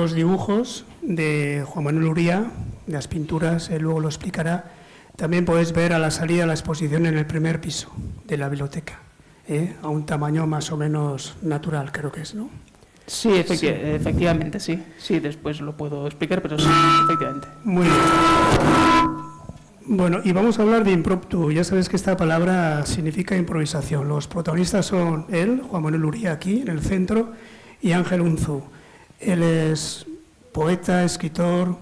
Los dibujos de Juan Manuel Uría, las pinturas, él luego lo explicará. También podéis ver a la salida la exposición en el primer piso de la biblioteca, a un tamaño más o menos natural, creo que es, ¿no? Sí, efectivamente, sí. Sí, después lo puedo explicar, pero sí, efectivamente. Muy bien. Bueno, y vamos a hablar de impromptu. Ya sabes que esta palabra significa improvisación. Los protagonistas son él, Juan Manuel Uría, aquí en el centro, y Ángel Unzu. Él es poeta, escritor,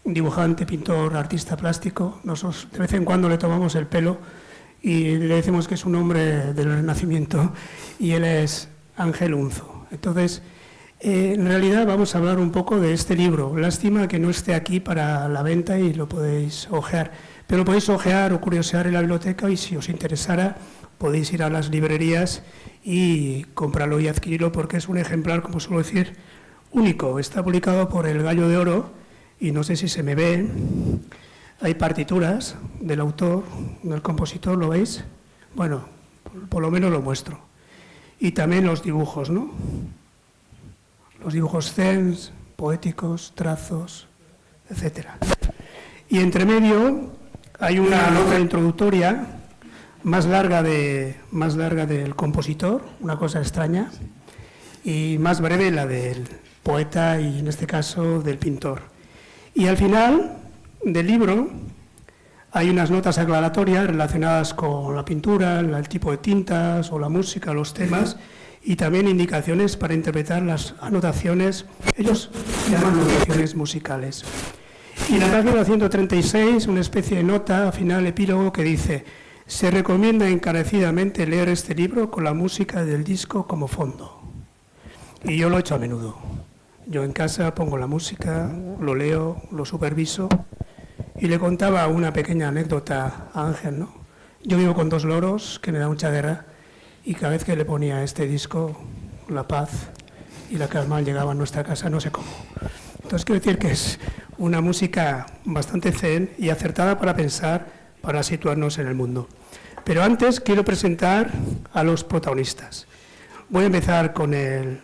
dibujante, pintor, artista plástico. Nosotros de vez en cuando le tomamos el pelo y le decimos que es un hombre del Renacimiento, y él es Ángel Unzu. Entonces, en realidad vamos a hablar un poco de este libro. Lástima que no esté aquí para la venta y lo podéis ojear, pero lo podéis ojear o curiosear en la biblioteca, y si os interesara podéis ir a las librerías y comprarlo y adquirirlo, porque es un ejemplar, como suelo decir, único. Está publicado por El Gallo de Oro y no sé si se me ve. Hay partituras del autor, del compositor, ¿lo veis? Bueno, por lo menos lo muestro. Y también los dibujos, ¿no? Los dibujos zens, poéticos, trazos, etc. Y entre medio hay una nota introductoria más larga del compositor, una cosa extraña, y más breve la del poeta y en este caso del pintor. Y al final del libro hay unas notas aclaratorias relacionadas con la pintura, el tipo de tintas o la música, los temas, y también indicaciones para interpretar las anotaciones. Ellos llaman anotaciones musicales. Y en la página 136, una especie de nota, final epílogo, que dice: se recomienda encarecidamente leer este libro con la música del disco como fondo. Y yo lo he hecho a menudo. Yo en casa pongo la música, lo leo, lo superviso, y le contaba una pequeña anécdota a Ángel, ¿no? Yo vivo con 2 loros, que me da mucha guerra, y cada vez que le ponía este disco, la paz y la calma llegaba a nuestra casa, no sé cómo. Entonces quiero decir que es una música bastante zen y acertada para pensar, para situarnos en el mundo. Pero antes quiero presentar a los protagonistas. Voy a empezar con el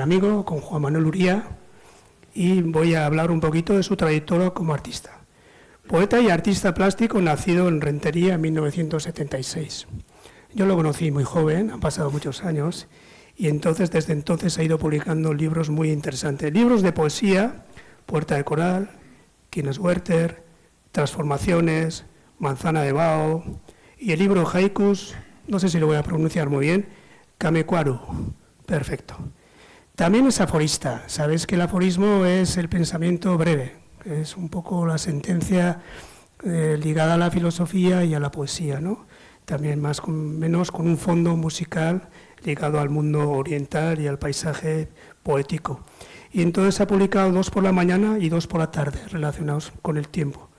amigo, con Juan Manuel Uría, y voy a hablar un poquito de su trayectoria como artista. Poeta y artista plástico, nacido en Rentería en 1976. Yo lo conocí muy joven, han pasado muchos años, y desde entonces ha ido publicando libros muy interesantes. Libros de poesía, Puerta de Coral, Quién es Werther, Transformaciones, Manzana de Bao, y el libro Haikus, no sé si lo voy a pronunciar muy bien, Kamekwaru, perfecto. También es aforista. Sabéis que el aforismo es el pensamiento breve, es un poco la sentencia ligada a la filosofía y a la poesía, ¿no? También menos con un fondo musical ligado al mundo oriental y al paisaje poético. Y entonces ha publicado 2 por la mañana y 2 por la tarde, relacionados con el tiempo.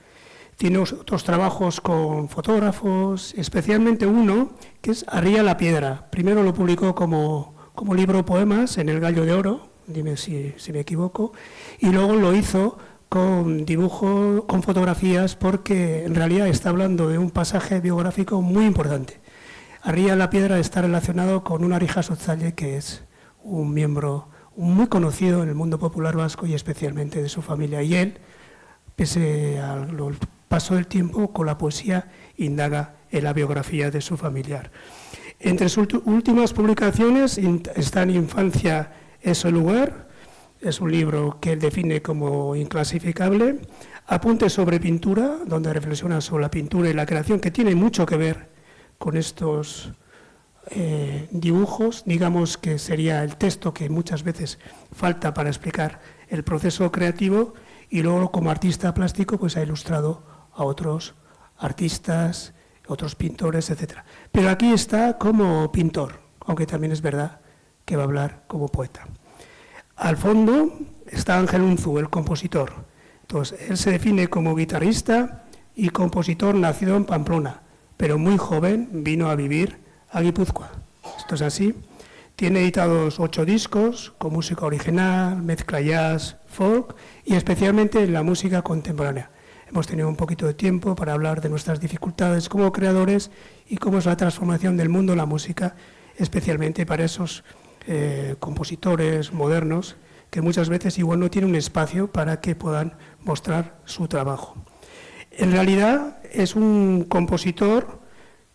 Tiene otros trabajos con fotógrafos, especialmente uno que es Arría la piedra. Primero lo publicó como libro poemas en El Gallo de Oro, dime si me equivoco, y luego lo hizo con dibujo, con fotografías, porque en realidad está hablando de un pasaje biográfico muy importante. Arría la piedra está relacionado con un Arija Sotzaile, que es un miembro muy conocido en el mundo popular vasco y especialmente de su familia. Y él, pese al paso del tiempo, con la poesía indaga en la biografía de su familiar. Entre sus últimas publicaciones están Infancia es el lugar, es un libro que él define como inclasificable, Apuntes sobre pintura, donde reflexiona sobre la pintura y la creación, que tiene mucho que ver con estos dibujos, digamos que sería el texto que muchas veces falta para explicar el proceso creativo, y luego como artista plástico pues ha ilustrado a otros artistas, otros pintores, etc. Pero aquí está como pintor, aunque también es verdad que va a hablar como poeta. Al fondo está Ángel Unzu, el compositor. Entonces, él se define como guitarrista y compositor nacido en Pamplona, pero muy joven vino a vivir a Guipúzcoa. Esto es así. Tiene editados 8 discos con música original, mezcla jazz, folk y especialmente en la música contemporánea. Hemos tenido un poquito de tiempo para hablar de nuestras dificultades como creadores y cómo es la transformación del mundo en la música, especialmente para esos compositores modernos que muchas veces igual no tiene un espacio para que puedan mostrar su trabajo. En realidad es un compositor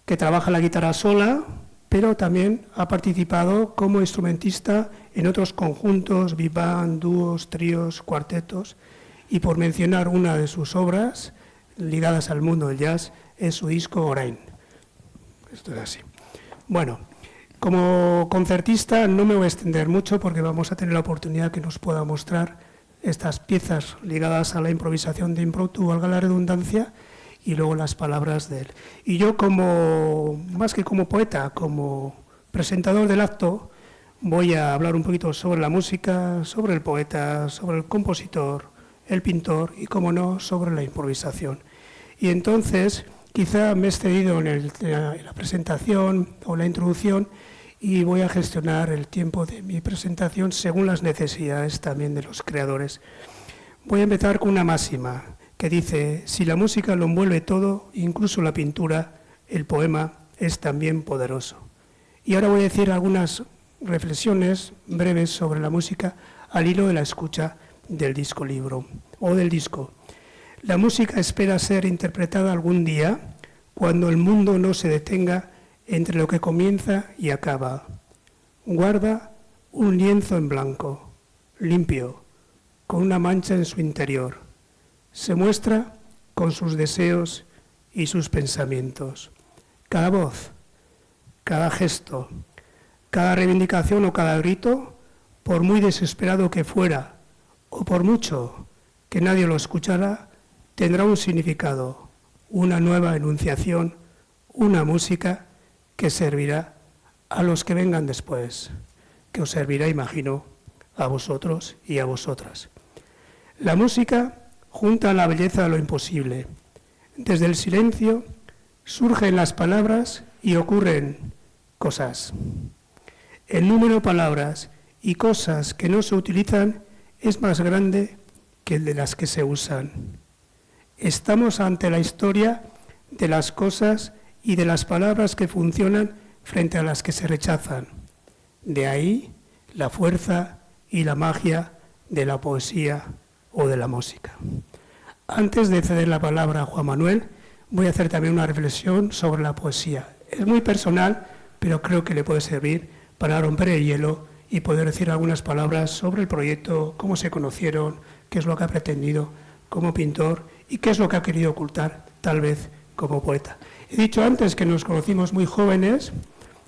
que trabaja la guitarra sola, pero también ha participado como instrumentista en otros conjuntos, big band, dúos, tríos, cuartetos, y por mencionar una de sus obras ligadas al mundo del jazz es su disco Orain. Esto es así. Bueno, como concertista no me voy a extender mucho porque vamos a tener la oportunidad que nos pueda mostrar estas piezas ligadas a la improvisación de impromptu, valga la redundancia, y luego las palabras de él. Y yo, más que como poeta, como presentador del acto, voy a hablar un poquito sobre la música, sobre el poeta, sobre el compositor, el pintor y, como no, sobre la improvisación. Y entonces, quizá me he excedido en la presentación o la introducción y voy a gestionar el tiempo de mi presentación según las necesidades también de los creadores. Voy a empezar con una máxima que dice: si la música lo envuelve todo, incluso la pintura, el poema es también poderoso. Y ahora voy a decir algunas reflexiones breves sobre la música al hilo de la escucha del disco libro o del disco. La música espera ser interpretada algún día cuando el mundo no se detenga entre lo que comienza y acaba. Guarda un lienzo en blanco, limpio, con una mancha en su interior. Se muestra con sus deseos y sus pensamientos. Cada voz, cada gesto, cada reivindicación o cada grito, por muy desesperado que fuera o por mucho que nadie lo escuchara, tendrá un significado, una nueva enunciación, una música que servirá a los que vengan después, que os servirá, imagino, a vosotros y a vosotras. La música junta la belleza a lo imposible. Desde el silencio surgen las palabras y ocurren cosas. El número de palabras y cosas que no se utilizan es más grande que el de las que se usan. Estamos ante la historia de las cosas y de las palabras que funcionan frente a las que se rechazan. De ahí la fuerza y la magia de la poesía o de la música. Antes de ceder la palabra a Juan Manuel, voy a hacer también una reflexión sobre la poesía. Es muy personal, pero creo que le puede servir para romper el hielo y poder decir algunas palabras sobre el proyecto, cómo se conocieron, qué es lo que ha pretendido como pintor y qué es lo que ha querido ocultar, tal vez, como poeta. He dicho antes que nos conocimos muy jóvenes,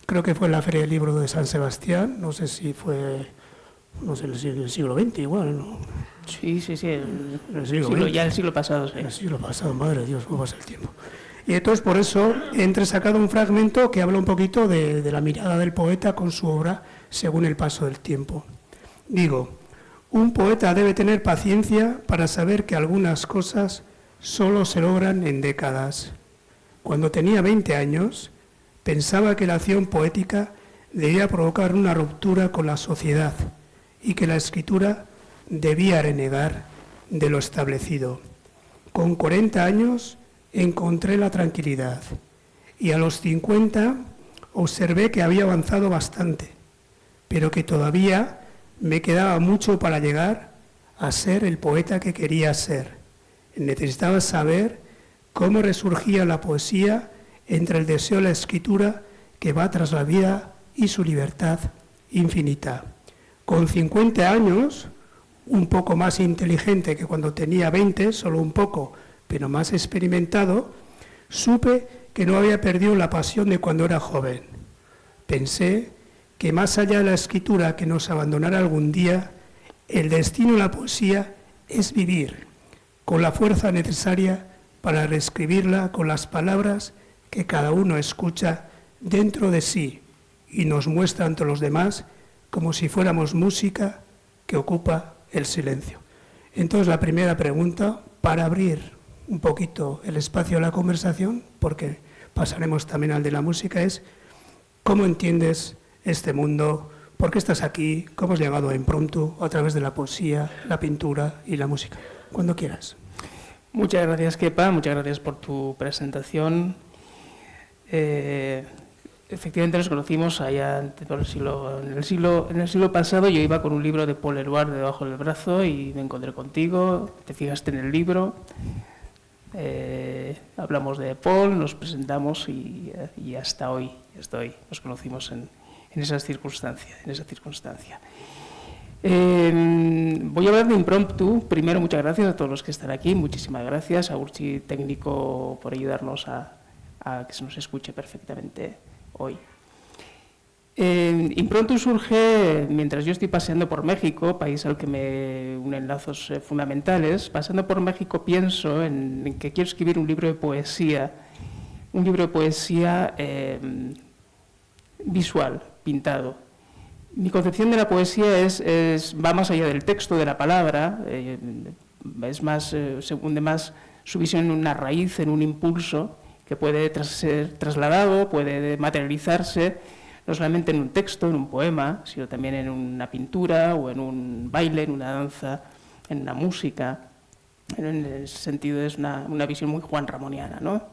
creo que fue en la Feria del Libro de San Sebastián, no sé si fue, no sé, el siglo XX igual, ¿no? Sí, el siglo pasado, sí. El siglo pasado, madre de Dios, cómo pasa el tiempo. Y entonces por eso he entresacado un fragmento que habla un poquito de la mirada del poeta con su obra según el paso del tiempo. Digo, un poeta debe tener paciencia para saber que algunas cosas solo se logran en décadas. Cuando tenía 20 años, pensaba que la acción poética debía provocar una ruptura con la sociedad y que la escritura debía renegar de lo establecido. Con 40 años encontré la tranquilidad y a los 50 observé que había avanzado bastante, pero que todavía me quedaba mucho para llegar a ser el poeta que quería ser. Necesitaba saber cómo resurgía la poesía entre el deseo de la escritura que va tras la vida y su libertad infinita. Con 50 años, un poco más inteligente que cuando tenía 20, solo un poco, pero más experimentado, supe que no había perdido la pasión de cuando era joven. Pensé que más allá de la escritura que nos abandonara algún día, el destino de la poesía es vivir con la fuerza necesaria para reescribirla con las palabras que cada uno escucha dentro de sí y nos muestra ante los demás como si fuéramos música que ocupa el silencio. Entonces, la primera pregunta, para abrir un poquito el espacio de la conversación, porque pasaremos también al de la música, es ¿cómo entiendes este mundo? ¿Por qué estás aquí? ¿Cómo has llegado a Impromptu a través de la poesía, la pintura y la música? Cuando quieras. Muchas gracias, Kepa, muchas gracias por tu presentación. Efectivamente nos conocimos allá en el siglo pasado. Yo iba con un libro de Paul Eluard debajo del brazo y me encontré contigo, te fijaste en el libro, hablamos de Paul, nos presentamos y hasta hoy nos conocimos en esa circunstancia. Voy a hablar de Impromptu. Primero, muchas gracias a todos los que están aquí, muchísimas gracias a Urchi técnico por ayudarnos a que se nos escuche perfectamente hoy. Impromptu surge mientras yo estoy paseando por México, país al que me unen lazos fundamentales. Paseando por México pienso en que quiero escribir un libro de poesía visual, pintado. Mi concepción de la poesía va más allá del texto, de la palabra, se hunde más su visión en una raíz, en un impulso, que puede ser trasladado, puede materializarse, no solamente en un texto, en un poema, sino también en una pintura o en un baile, en una danza, en una música. En ese sentido es una visión muy Juan Ramoniana, ¿no?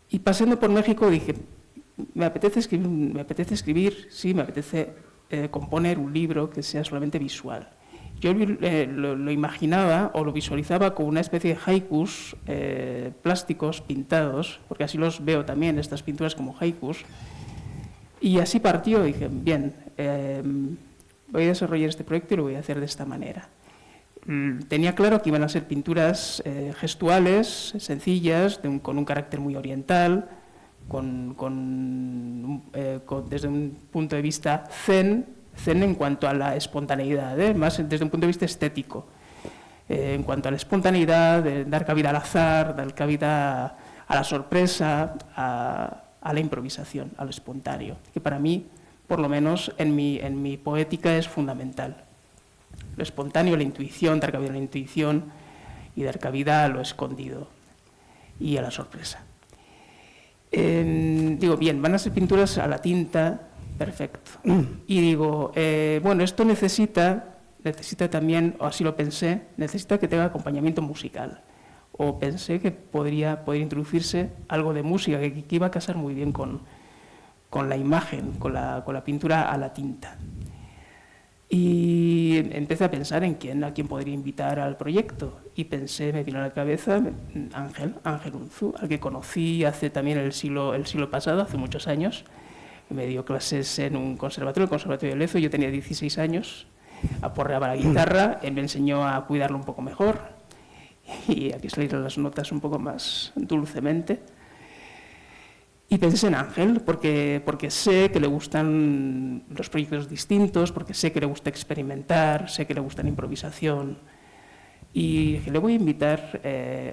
Y paseando por México dije, me apetece escribir, me apetece componer un libro que sea solamente visual. Yo lo imaginaba o lo visualizaba como una especie de haikus plásticos pintados, porque así los veo también, estas pinturas como haikus. Y así partió, dije, bien, voy a desarrollar este proyecto y lo voy a hacer de esta manera. Tenía claro que iban a ser pinturas gestuales, sencillas, con un carácter muy oriental, desde un punto de vista zen en cuanto a la espontaneidad, más desde un punto de vista estético, en cuanto a la espontaneidad, de dar cabida al azar, dar cabida a la sorpresa, a la improvisación, a lo espontáneo, que para mí, por lo menos en mi poética, es fundamental. Lo espontáneo, la intuición, dar cabida a la intuición y dar cabida a lo escondido y a la sorpresa. Digo, bien, van a ser pinturas a la tinta, perfecto. Y digo, bueno, esto necesita también, o así lo pensé, necesita que tenga acompañamiento musical. O pensé que podría introducirse algo de música, que iba a casar muy bien con la imagen, con la pintura a la tinta. Y empecé a pensar a quién podría invitar al proyecto. Y pensé, me vino a la cabeza Ángel Unzu, al que conocí hace también el siglo pasado, hace muchos años. Me dio clases en un conservatorio, el Conservatorio de Lezo. Yo tenía 16 años, aporreaba la guitarra, él me enseñó a cuidarlo un poco mejor y a que salieran las notas un poco más dulcemente. Y pensé en Ángel porque sé que le gustan los proyectos distintos, porque sé que le gusta experimentar, sé que le gusta la improvisación. Y dije, le voy a invitar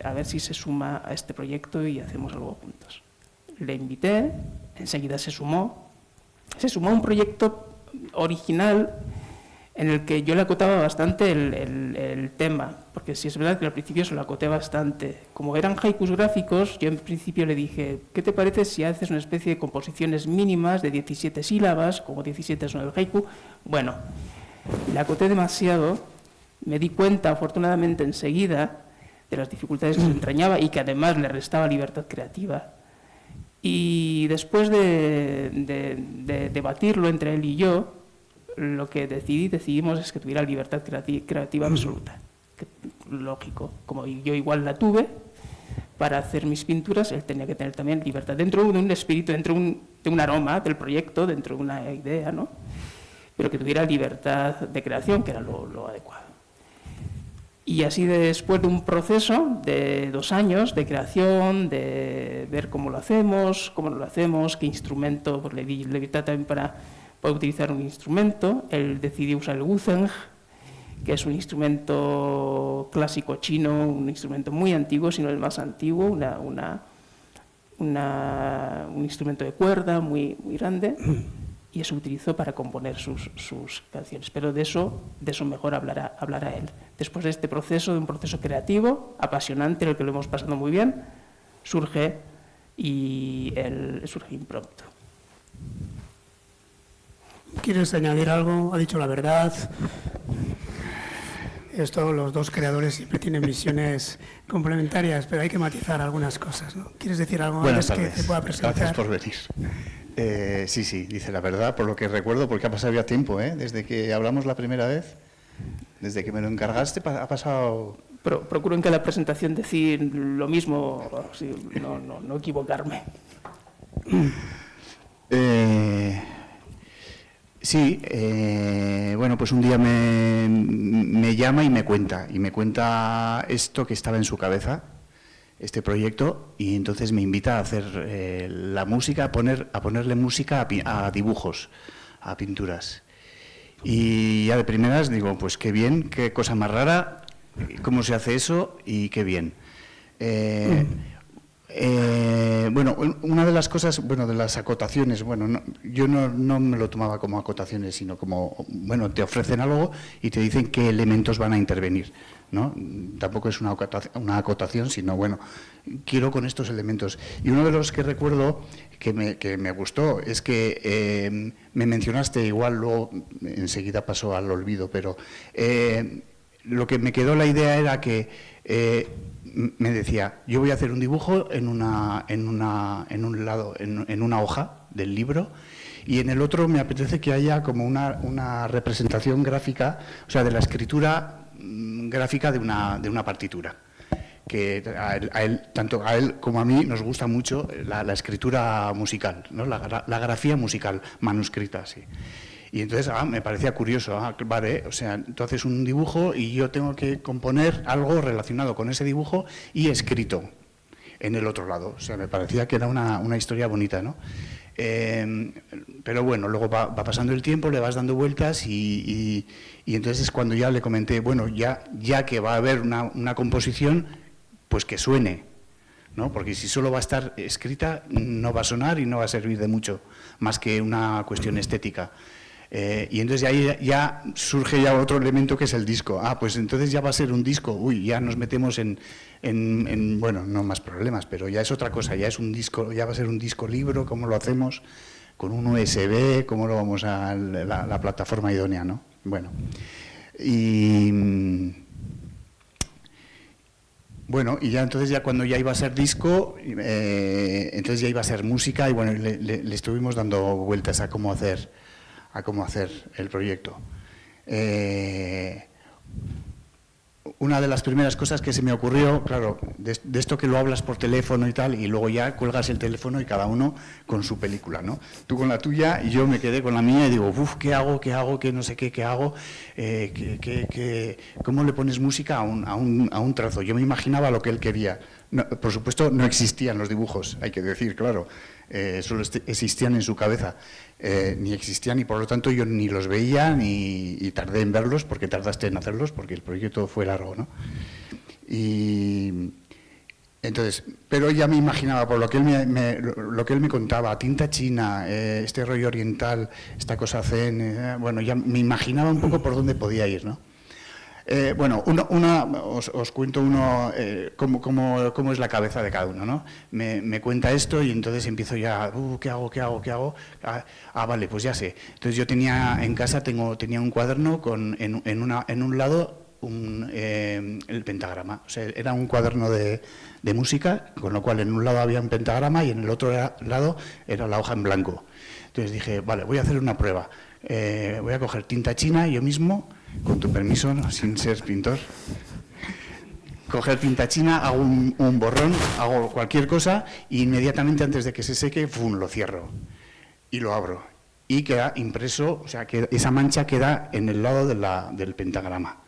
a ver si se suma a este proyecto y hacemos algo juntos. Le invité, enseguida se sumó a un proyecto original en el que yo le acotaba bastante el tema, porque sí es verdad que al principio se lo acoté bastante. Como eran haikus gráficos, yo en principio le dije, ¿qué te parece si haces una especie de composiciones mínimas de 17 sílabas, como 17 son el haiku? Bueno, le acoté demasiado, me di cuenta afortunadamente enseguida de las dificultades que se entrañaba y que además le restaba libertad creativa. Y después de debatirlo entre él y yo, lo que decidimos es que tuviera libertad creativa absoluta. Lógico, como yo igual la tuve para hacer mis pinturas, él tenía que tener también libertad dentro de un espíritu, dentro de un aroma del proyecto, dentro de una idea, ¿no? Pero que tuviera libertad de creación, que era lo adecuado. Y así después de un proceso de 2 años de creación, de ver cómo lo hacemos, cómo no lo hacemos, qué instrumento, pues le di libertad también para utilizar un instrumento. Él decidió usar el guzheng, que es un instrumento clásico chino, un instrumento muy antiguo, si no el más antiguo, un instrumento de cuerda muy grande, y eso utilizó para componer sus canciones. Pero de eso mejor hablará él. Después de este proceso, de un proceso creativo, apasionante, en el que lo hemos pasado muy bien, surge Impromptu. ¿Quieres añadir algo? Ha dicho la verdad. Esto, los dos creadores siempre tienen visiones complementarias, pero hay que matizar algunas cosas, ¿no? ¿Quieres decir algo Buenas antes tardes. que te pueda presentar? Gracias por venir. Sí, dice la verdad, por lo que recuerdo, porque ha pasado ya tiempo, desde que hablamos la primera vez, desde que me lo encargaste, ha pasado... Procuro en cada presentación decir lo mismo, sí, no equivocarme. Sí, bueno, pues un día me llama y me cuenta esto que estaba en su cabeza, este proyecto, y entonces me invita a hacer la música, a ponerle música a dibujos, a pinturas. Y ya de primeras digo, pues qué bien, qué cosa más rara, cómo se hace eso y qué bien. Bueno, una de las cosas, de las acotaciones, yo no me lo tomaba como acotaciones, sino como, te ofrecen algo y te dicen qué elementos van a intervenir, ¿no? Tampoco es una acotación, sino, quiero con estos elementos. Y uno de los que recuerdo que me gustó es que me mencionaste, igual luego enseguida pasó al olvido, pero lo que me quedó la idea era que me decía, yo voy a hacer un dibujo en una hoja del libro, y en el otro me apetece que haya como una representación gráfica, o sea, de la escritura gráfica de una partitura. Que tanto a él como a mí nos gusta mucho la escritura musical, ¿no? La grafía musical manuscrita, sí. Y entonces me parecía curioso, vale, o sea, tú haces un dibujo y yo tengo que componer algo relacionado con ese dibujo y escrito en el otro lado. O sea, me parecía que era una historia bonita, ¿no? Pero bueno, luego va pasando el tiempo, le vas dando vueltas y entonces es cuando ya le comenté, ya que va a haber una composición, pues que suene, ¿no? Porque si solo va a estar escrita, no va a sonar y no va a servir de mucho, más que una cuestión estética. Y entonces ahí ya surge otro elemento que es el disco. Pues entonces ya va a ser un disco. Ya nos metemos en no más problemas, pero ya es otra cosa, ya es un disco, ya va a ser un disco libro. ¿Cómo lo hacemos? Con un USB, ¿cómo lo vamos a la plataforma idónea, ¿no? Y ya entonces cuando ya iba a ser disco, entonces ya iba a ser música y le estuvimos dando vueltas a cómo hacer el proyecto. Una de las primeras cosas que se me ocurrió, claro, de esto que lo hablas por teléfono y tal, y luego ya cuelgas el teléfono y cada uno con su película, ¿no? Tú con la tuya y yo me quedé con la mía y digo, ¿qué hago? ¿Qué no sé qué hago? ¿Cómo le pones música a un trazo? Yo me imaginaba lo que él quería. No, por supuesto, no existían los dibujos, hay que decir, claro, solo existían en su cabeza. Ni existían y por lo tanto yo ni los veía y tardé en verlos porque tardaste en hacerlos porque el proyecto fue largo, ¿no? Y entonces, pero ya me imaginaba por lo que él me contaba, tinta china, este rollo oriental, esta cosa zen, ya me imaginaba un poco por dónde podía ir, ¿no? Os cuento cómo es la cabeza de cada uno, ¿no? Me cuenta esto y entonces empiezo ya, ¿qué hago? Vale, pues ya sé. Entonces yo tenía en casa, tenía un cuaderno en un lado el pentagrama. O sea, era un cuaderno de música, con lo cual en un lado había un pentagrama y en el otro lado era la hoja en blanco. Entonces dije, vale, voy a hacer una prueba. Voy a coger tinta china yo mismo, con tu permiso, ¿no? Sin ser pintor. Coger tinta china, hago un borrón, hago cualquier cosa y inmediatamente antes de que se seque, lo cierro y lo abro. Y queda impreso, o sea, que esa mancha queda en el lado del pentagrama.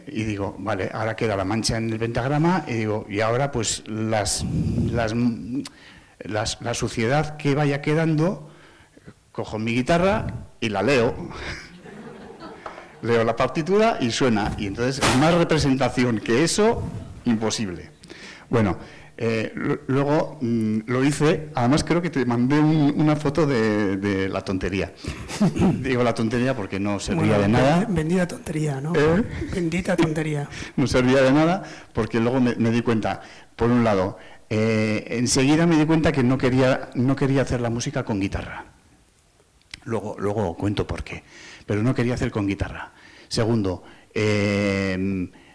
Y digo, vale, ahora queda la mancha en el pentagrama y digo, y ahora pues la suciedad que vaya quedando, cojo mi guitarra y la leo. Leo la partitura y suena. Y entonces, más representación que eso, imposible. Luego lo hice, además creo que te mandé una foto de la tontería. Digo la tontería porque no servía de nada. Bendita tontería, ¿no? Bendita tontería. No servía de nada porque luego me di cuenta, por un lado, enseguida me di cuenta que no quería hacer la música con guitarra. Luego cuento por qué, pero no quería hacer con guitarra. Segundo,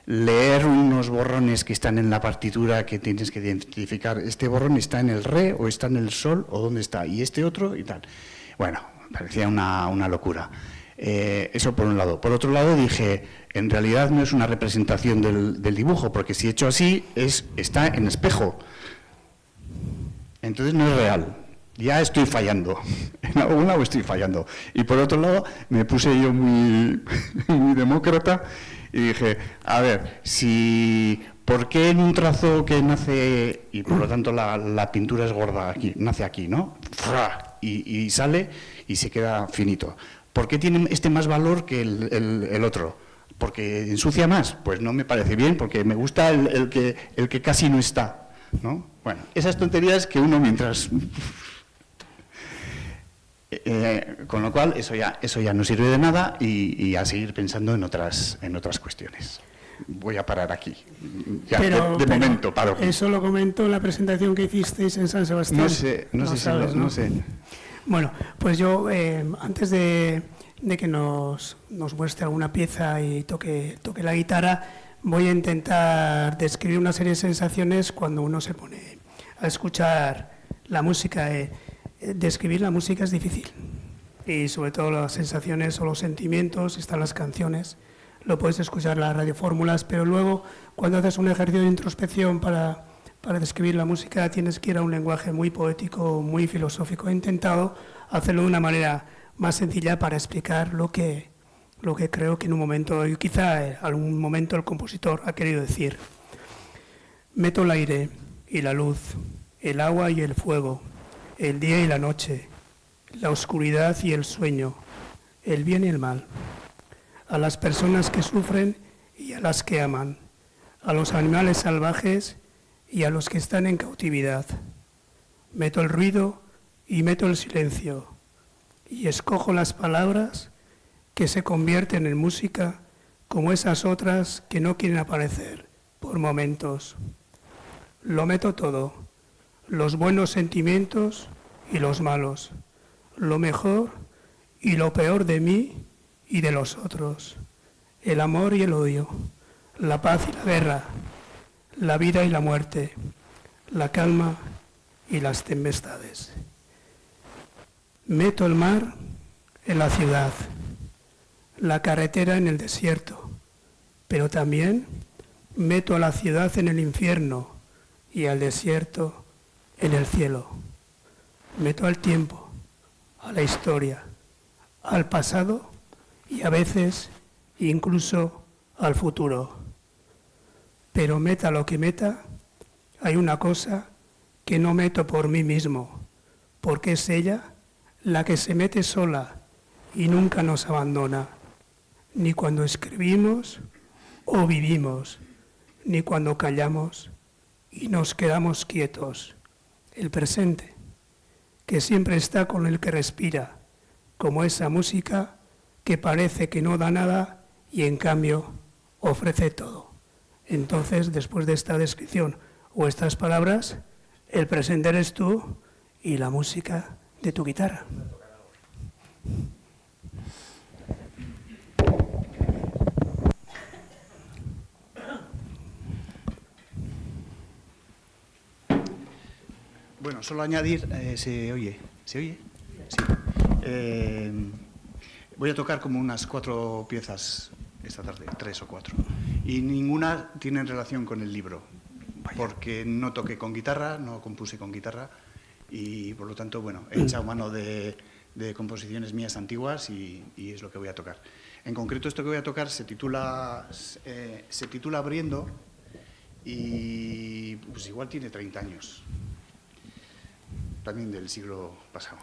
leer unos borrones que están en la partitura que tienes que identificar, este borrón está en el re o está en el sol o dónde está, y este otro y tal. Bueno, parecía una locura. Eso por un lado. Por otro lado dije, en realidad no es una representación del dibujo, porque si hecho así está en espejo. Entonces no es real. Ya estoy fallando. En algún lado estoy fallando. Y por otro lado me puse yo muy, muy demócrata y dije, a ver, ¿por qué en un trazo que nace, y por lo tanto la pintura es gorda aquí, nace aquí, ¿no? Y sale y se queda finito. ¿Por qué tiene este más valor que el otro? ¿Porque ensucia más? Pues no me parece bien, porque me gusta el que casi no está, ¿no? Bueno, esas tonterías que uno mientras... con lo cual, eso ya no sirve de nada y a seguir pensando en otras cuestiones. Voy a parar aquí. Ya, pero, de momento, paro. Eso lo comentó en la presentación que hicisteis en San Sebastián. No sé. Bueno, pues yo, antes de que nos muestre alguna pieza y toque la guitarra, voy a intentar describir una serie de sensaciones cuando uno se pone a escuchar la música. Describir la música es difícil, y sobre todo las sensaciones o los sentimientos, están las canciones, lo puedes escuchar en las radiofórmulas, pero luego cuando haces un ejercicio de introspección para describir la música tienes que ir a un lenguaje muy poético, muy filosófico. He intentado hacerlo de una manera más sencilla para explicar lo que creo que en un momento, y quizá en algún momento el compositor ha querido decir. Meto el aire y la luz, el agua y el fuego, el día y la noche, la oscuridad y el sueño, el bien y el mal, a las personas que sufren y a las que aman, a los animales salvajes y a los que están en cautividad. Meto el ruido y meto el silencio, y escojo las palabras que se convierten en música, como esas otras que no quieren aparecer por momentos. Lo meto todo, los buenos sentimientos y los malos, lo mejor y lo peor de mí y de los otros, el amor y el odio, la paz y la guerra, la vida y la muerte, la calma y las tempestades. Meto el mar en la ciudad, la carretera en el desierto, pero también meto a la ciudad en el infierno y al desierto en el cielo. Meto al tiempo, a la historia, al pasado y a veces incluso al futuro. Pero meta lo que meta, hay una cosa que no meto por mí mismo, porque es ella la que se mete sola y nunca nos abandona, ni cuando escribimos o vivimos, ni cuando callamos y nos quedamos quietos. El presente, que siempre está con el que respira, como esa música que parece que no da nada y en cambio ofrece todo. Entonces, después de esta descripción o estas palabras, el presente eres tú y la música de tu guitarra. Bueno, solo añadir, ¿se oye? Sí. Voy a tocar como unas 4 piezas esta tarde, 3 o 4. Y ninguna tiene relación con el libro, porque no toqué con guitarra, no compuse con guitarra, y por lo tanto, bueno, he echado mano de composiciones mías antiguas y es lo que voy a tocar. En concreto, esto que voy a tocar se titula Abriendo, y pues igual tiene 30 años. También del siglo pasado.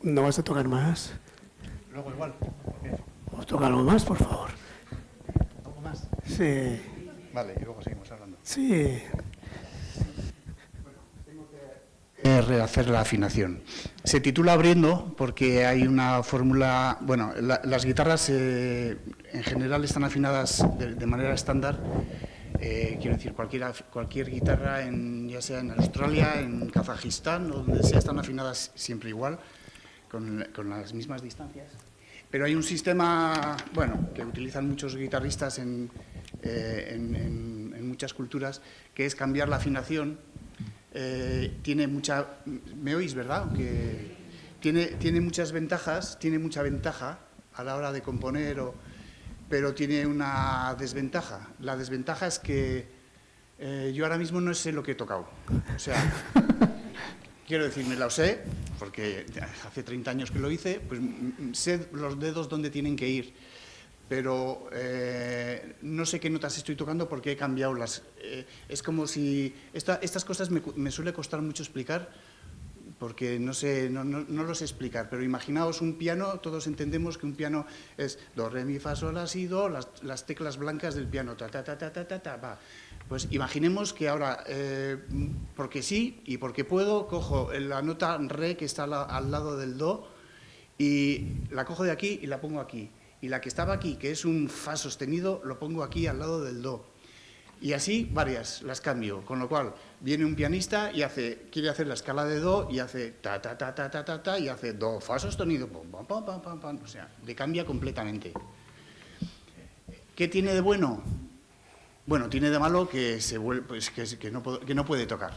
¿No vas a tocar más? Luego igual. ¿Os toca algo más, por favor? ¿Algo más? Sí. Vale, y luego seguimos hablando. Sí. Rehacer la afinación. Se titula Abriendo porque hay una fórmula. Bueno, las guitarras en general están afinadas de manera estándar. Quiero decir, cualquier guitarra, ya sea en Australia, en Kazajistán o donde sea, están afinadas siempre igual, con las mismas distancias. Pero hay un sistema, bueno, que utilizan muchos guitarristas en muchas culturas, que es cambiar la afinación. Tiene mucha... ¿Me oís, verdad? Que tiene muchas ventajas, tiene mucha ventaja a la hora de componer, pero tiene una desventaja. La desventaja es que yo ahora mismo no sé lo que he tocado. O sea, quiero decir, me lo sé, porque hace 30 años que lo hice, pues sé los dedos dónde tienen que ir. Pero no sé qué notas estoy tocando porque he cambiado las... es como si... Estas cosas me suele costar mucho explicar porque no sé, no lo sé explicar, pero imaginaos un piano, todos entendemos que un piano es do, re, mi, fa, sol, la, si, do, las teclas blancas del piano, ta, ta, ta, ta, ta, ta, ta, va. Pues imaginemos que ahora, porque sí y porque puedo, cojo la nota re que está al lado del do y la cojo de aquí y la pongo aquí. Y la que estaba aquí, que es un fa sostenido, lo pongo aquí al lado del do. Y así varias las cambio, con lo cual viene un pianista y quiere hacer la escala de do y hace ta ta ta ta ta ta ta y hace do fa sostenido, pam pam pam pam pam pam, o sea, le cambia completamente. ¿Qué tiene de bueno? Bueno, tiene de malo que que no puede tocar.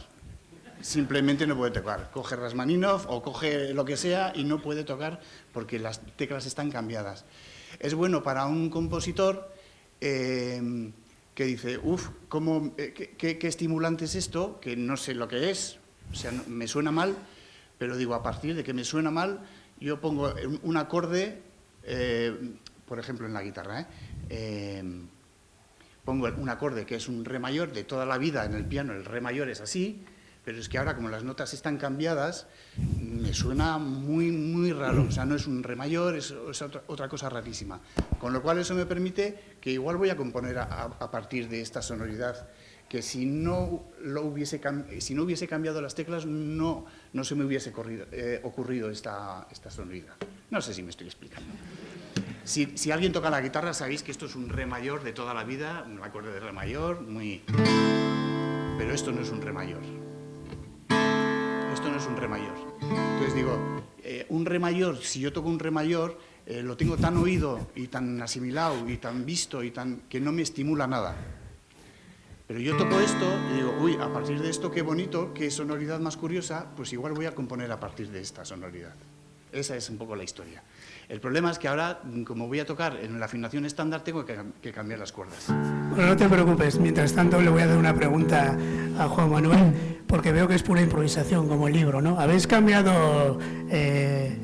Simplemente no puede tocar. Coge Rachmaninoff o coge lo que sea y no puede tocar porque las teclas están cambiadas. Es bueno para un compositor que dice, qué estimulante es esto, que no sé lo que es, o sea, me suena mal, pero digo, a partir de que me suena mal, yo pongo un acorde, por ejemplo en la guitarra, pongo un acorde que es un re mayor de toda la vida en el piano, el re mayor es así, pero es que ahora como las notas están cambiadas, me suena muy, muy raro. O sea, no es un re mayor, es otra cosa rarísima. Con lo cual eso me permite que igual voy a componer a partir de esta sonoridad que si no hubiese cambiado las teclas no se me hubiese ocurrido esta sonoridad. No sé si me estoy explicando. Si alguien toca la guitarra, sabéis que esto es un re mayor de toda la vida, un acorde de re mayor, pero esto no es un re mayor. Esto no es un re mayor. Entonces digo, un re mayor, si yo toco un re mayor, lo tengo tan oído y tan asimilado y tan visto que no me estimula nada. Pero yo toco esto y digo, uy, a partir de esto qué bonito, qué sonoridad más curiosa, pues igual voy a componer a partir de esta sonoridad. Esa es un poco la historia. El problema es que ahora, como voy a tocar en la afinación estándar, tengo que cambiar las cuerdas. Bueno, no te preocupes. Mientras tanto, le voy a hacer una pregunta a Juan Manuel, porque veo que es pura improvisación, como el libro, ¿no? ¿Habéis cambiado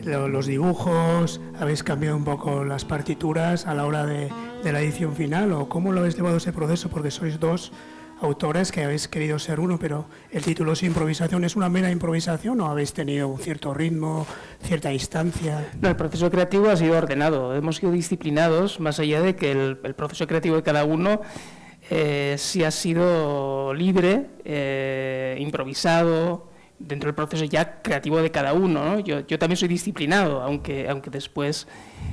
los dibujos? ¿Habéis cambiado un poco las partituras a la hora de la edición final? ¿O cómo lo habéis llevado ese proceso? Porque sois dos autores que habéis querido ser uno, pero el título es improvisación. ¿Es una mera improvisación o habéis tenido un cierto ritmo, cierta instancia? No, el proceso creativo ha sido ordenado. Hemos sido disciplinados, más allá de que el proceso creativo de cada uno sí ha sido libre, improvisado, dentro del proceso ya creativo de cada uno, ¿no? Yo también soy disciplinado, aunque después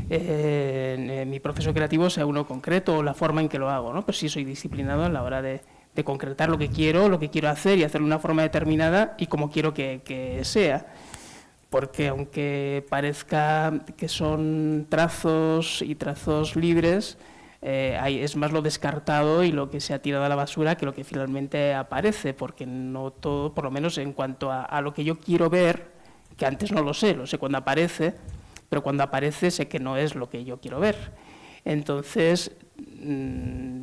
mi proceso creativo sea uno concreto o la forma en que lo hago, ¿no? Pero sí soy disciplinado a la hora de concretar lo que quiero hacer y hacerlo de una forma determinada y como quiero que sea. Porque aunque parezca que son trazos y trazos libres, es más lo descartado y lo que se ha tirado a la basura que lo que finalmente aparece, porque no todo, por lo menos en cuanto a lo que yo quiero ver, que antes no lo sé cuando aparece, pero cuando aparece sé que no es lo que yo quiero ver. Entonces,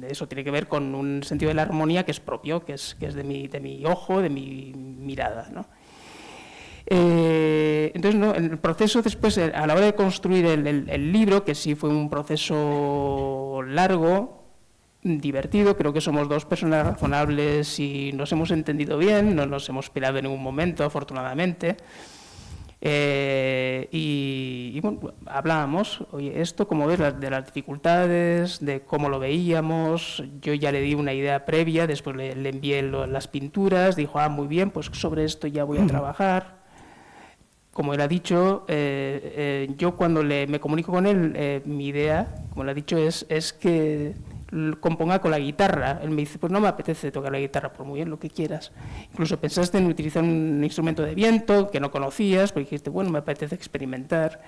eso tiene que ver con un sentido de la armonía que es propio, que es de mi ojo, de mi mirada, ¿no? Entonces, ¿no? En el proceso después, a la hora de construir el libro, que sí fue un proceso largo, divertido, creo que somos dos personas razonables y nos hemos entendido bien, no nos hemos peleado en ningún momento, afortunadamente. Y bueno, hablábamos, oye, esto, como ves, de las dificultades, de cómo lo veíamos. Yo ya le di una idea previa, después le envié las pinturas, dijo, muy bien, pues sobre esto ya voy a trabajar. Como él ha dicho, yo cuando me comunico con él, mi idea, como le ha dicho, es que componga con la guitarra. Él me dice, pues no me apetece tocar la guitarra, por muy bien lo que quieras. Incluso pensaste en utilizar un instrumento de viento que no conocías, pero dijiste, bueno, me apetece experimentar.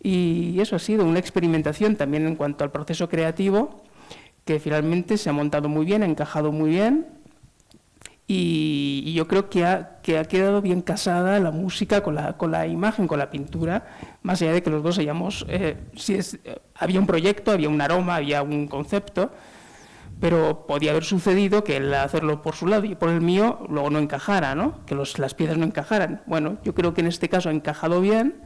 Y eso ha sido una experimentación también en cuanto al proceso creativo, que finalmente se ha montado muy bien, ha encajado muy bien, y yo creo que ha quedado bien casada la música con la imagen, con la pintura, más allá de que los dos hayamos... había un proyecto, había un aroma, había un concepto, pero podía haber sucedido que el hacerlo por su lado y por el mío luego no encajara, ¿no? Que las piezas no encajaran. Bueno, yo creo que en este caso ha encajado bien,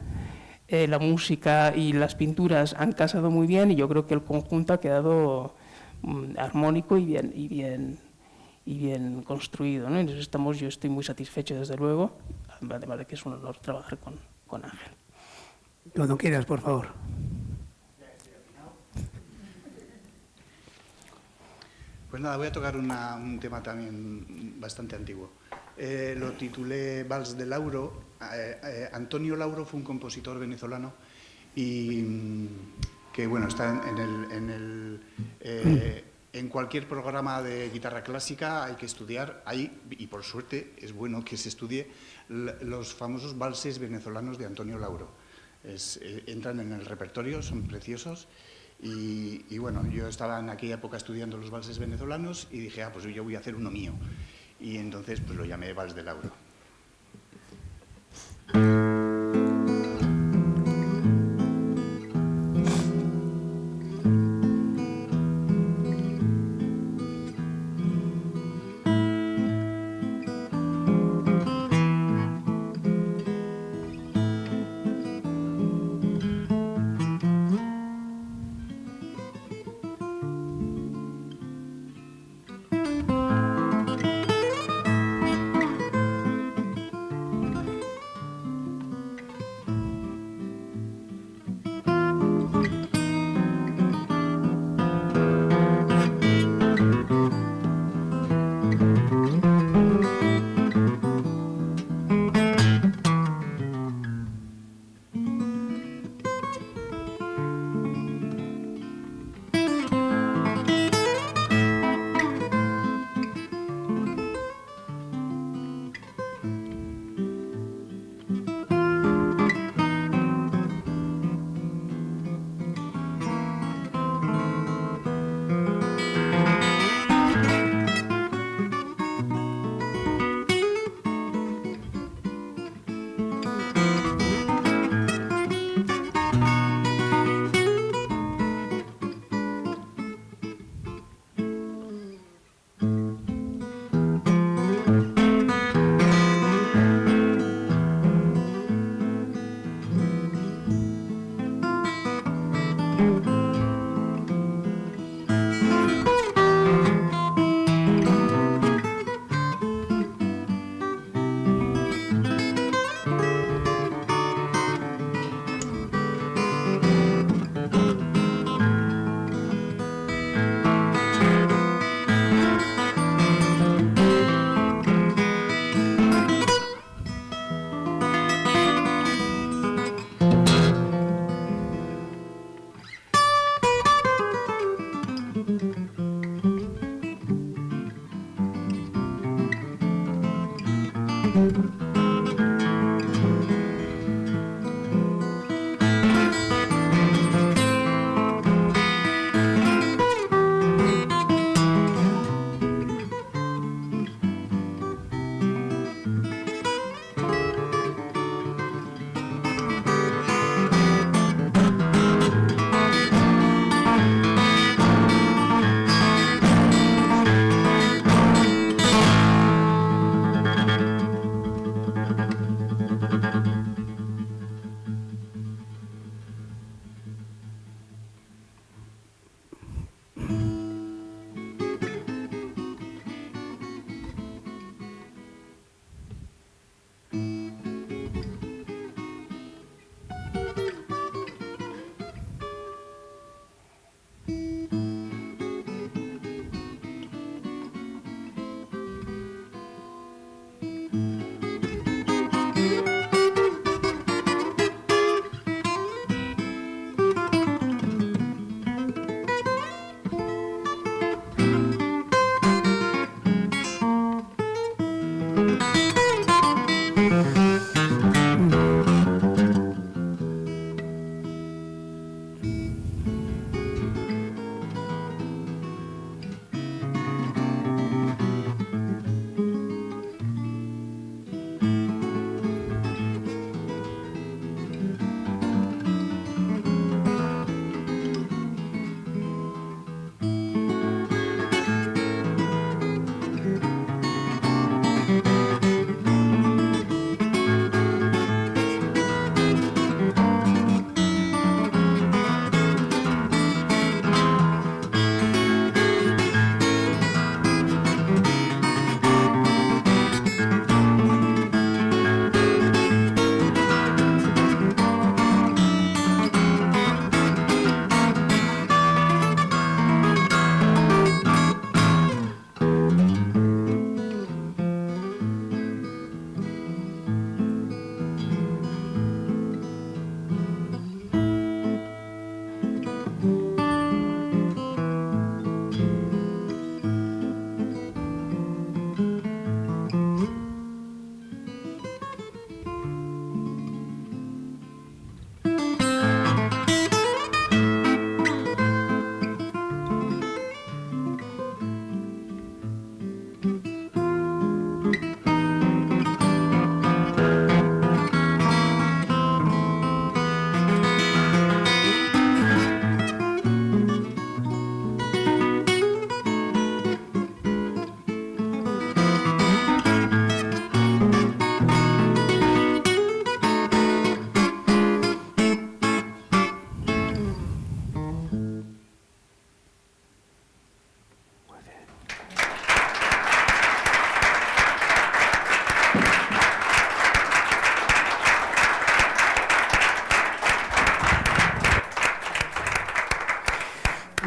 la música y las pinturas han casado muy bien y yo creo que el conjunto ha quedado armónico y bien construido, ¿no? Entonces yo estoy muy satisfecho, desde luego, además de que es un honor trabajar con Ángel. Cuando quieras, por favor. Pues nada, voy a tocar un tema también bastante antiguo. Lo titulé Vals de Lauro. Antonio Lauro fue un compositor venezolano y que, bueno, está en cualquier programa de guitarra clásica hay que estudiar ahí, y por suerte es bueno que se estudie, los famosos valses venezolanos de Antonio Lauro. Entran en el repertorio, son preciosos y bueno, yo estaba en aquella época estudiando los valses venezolanos y dije, pues yo voy a hacer uno mío. Y entonces pues lo llamé Vals de Lauro.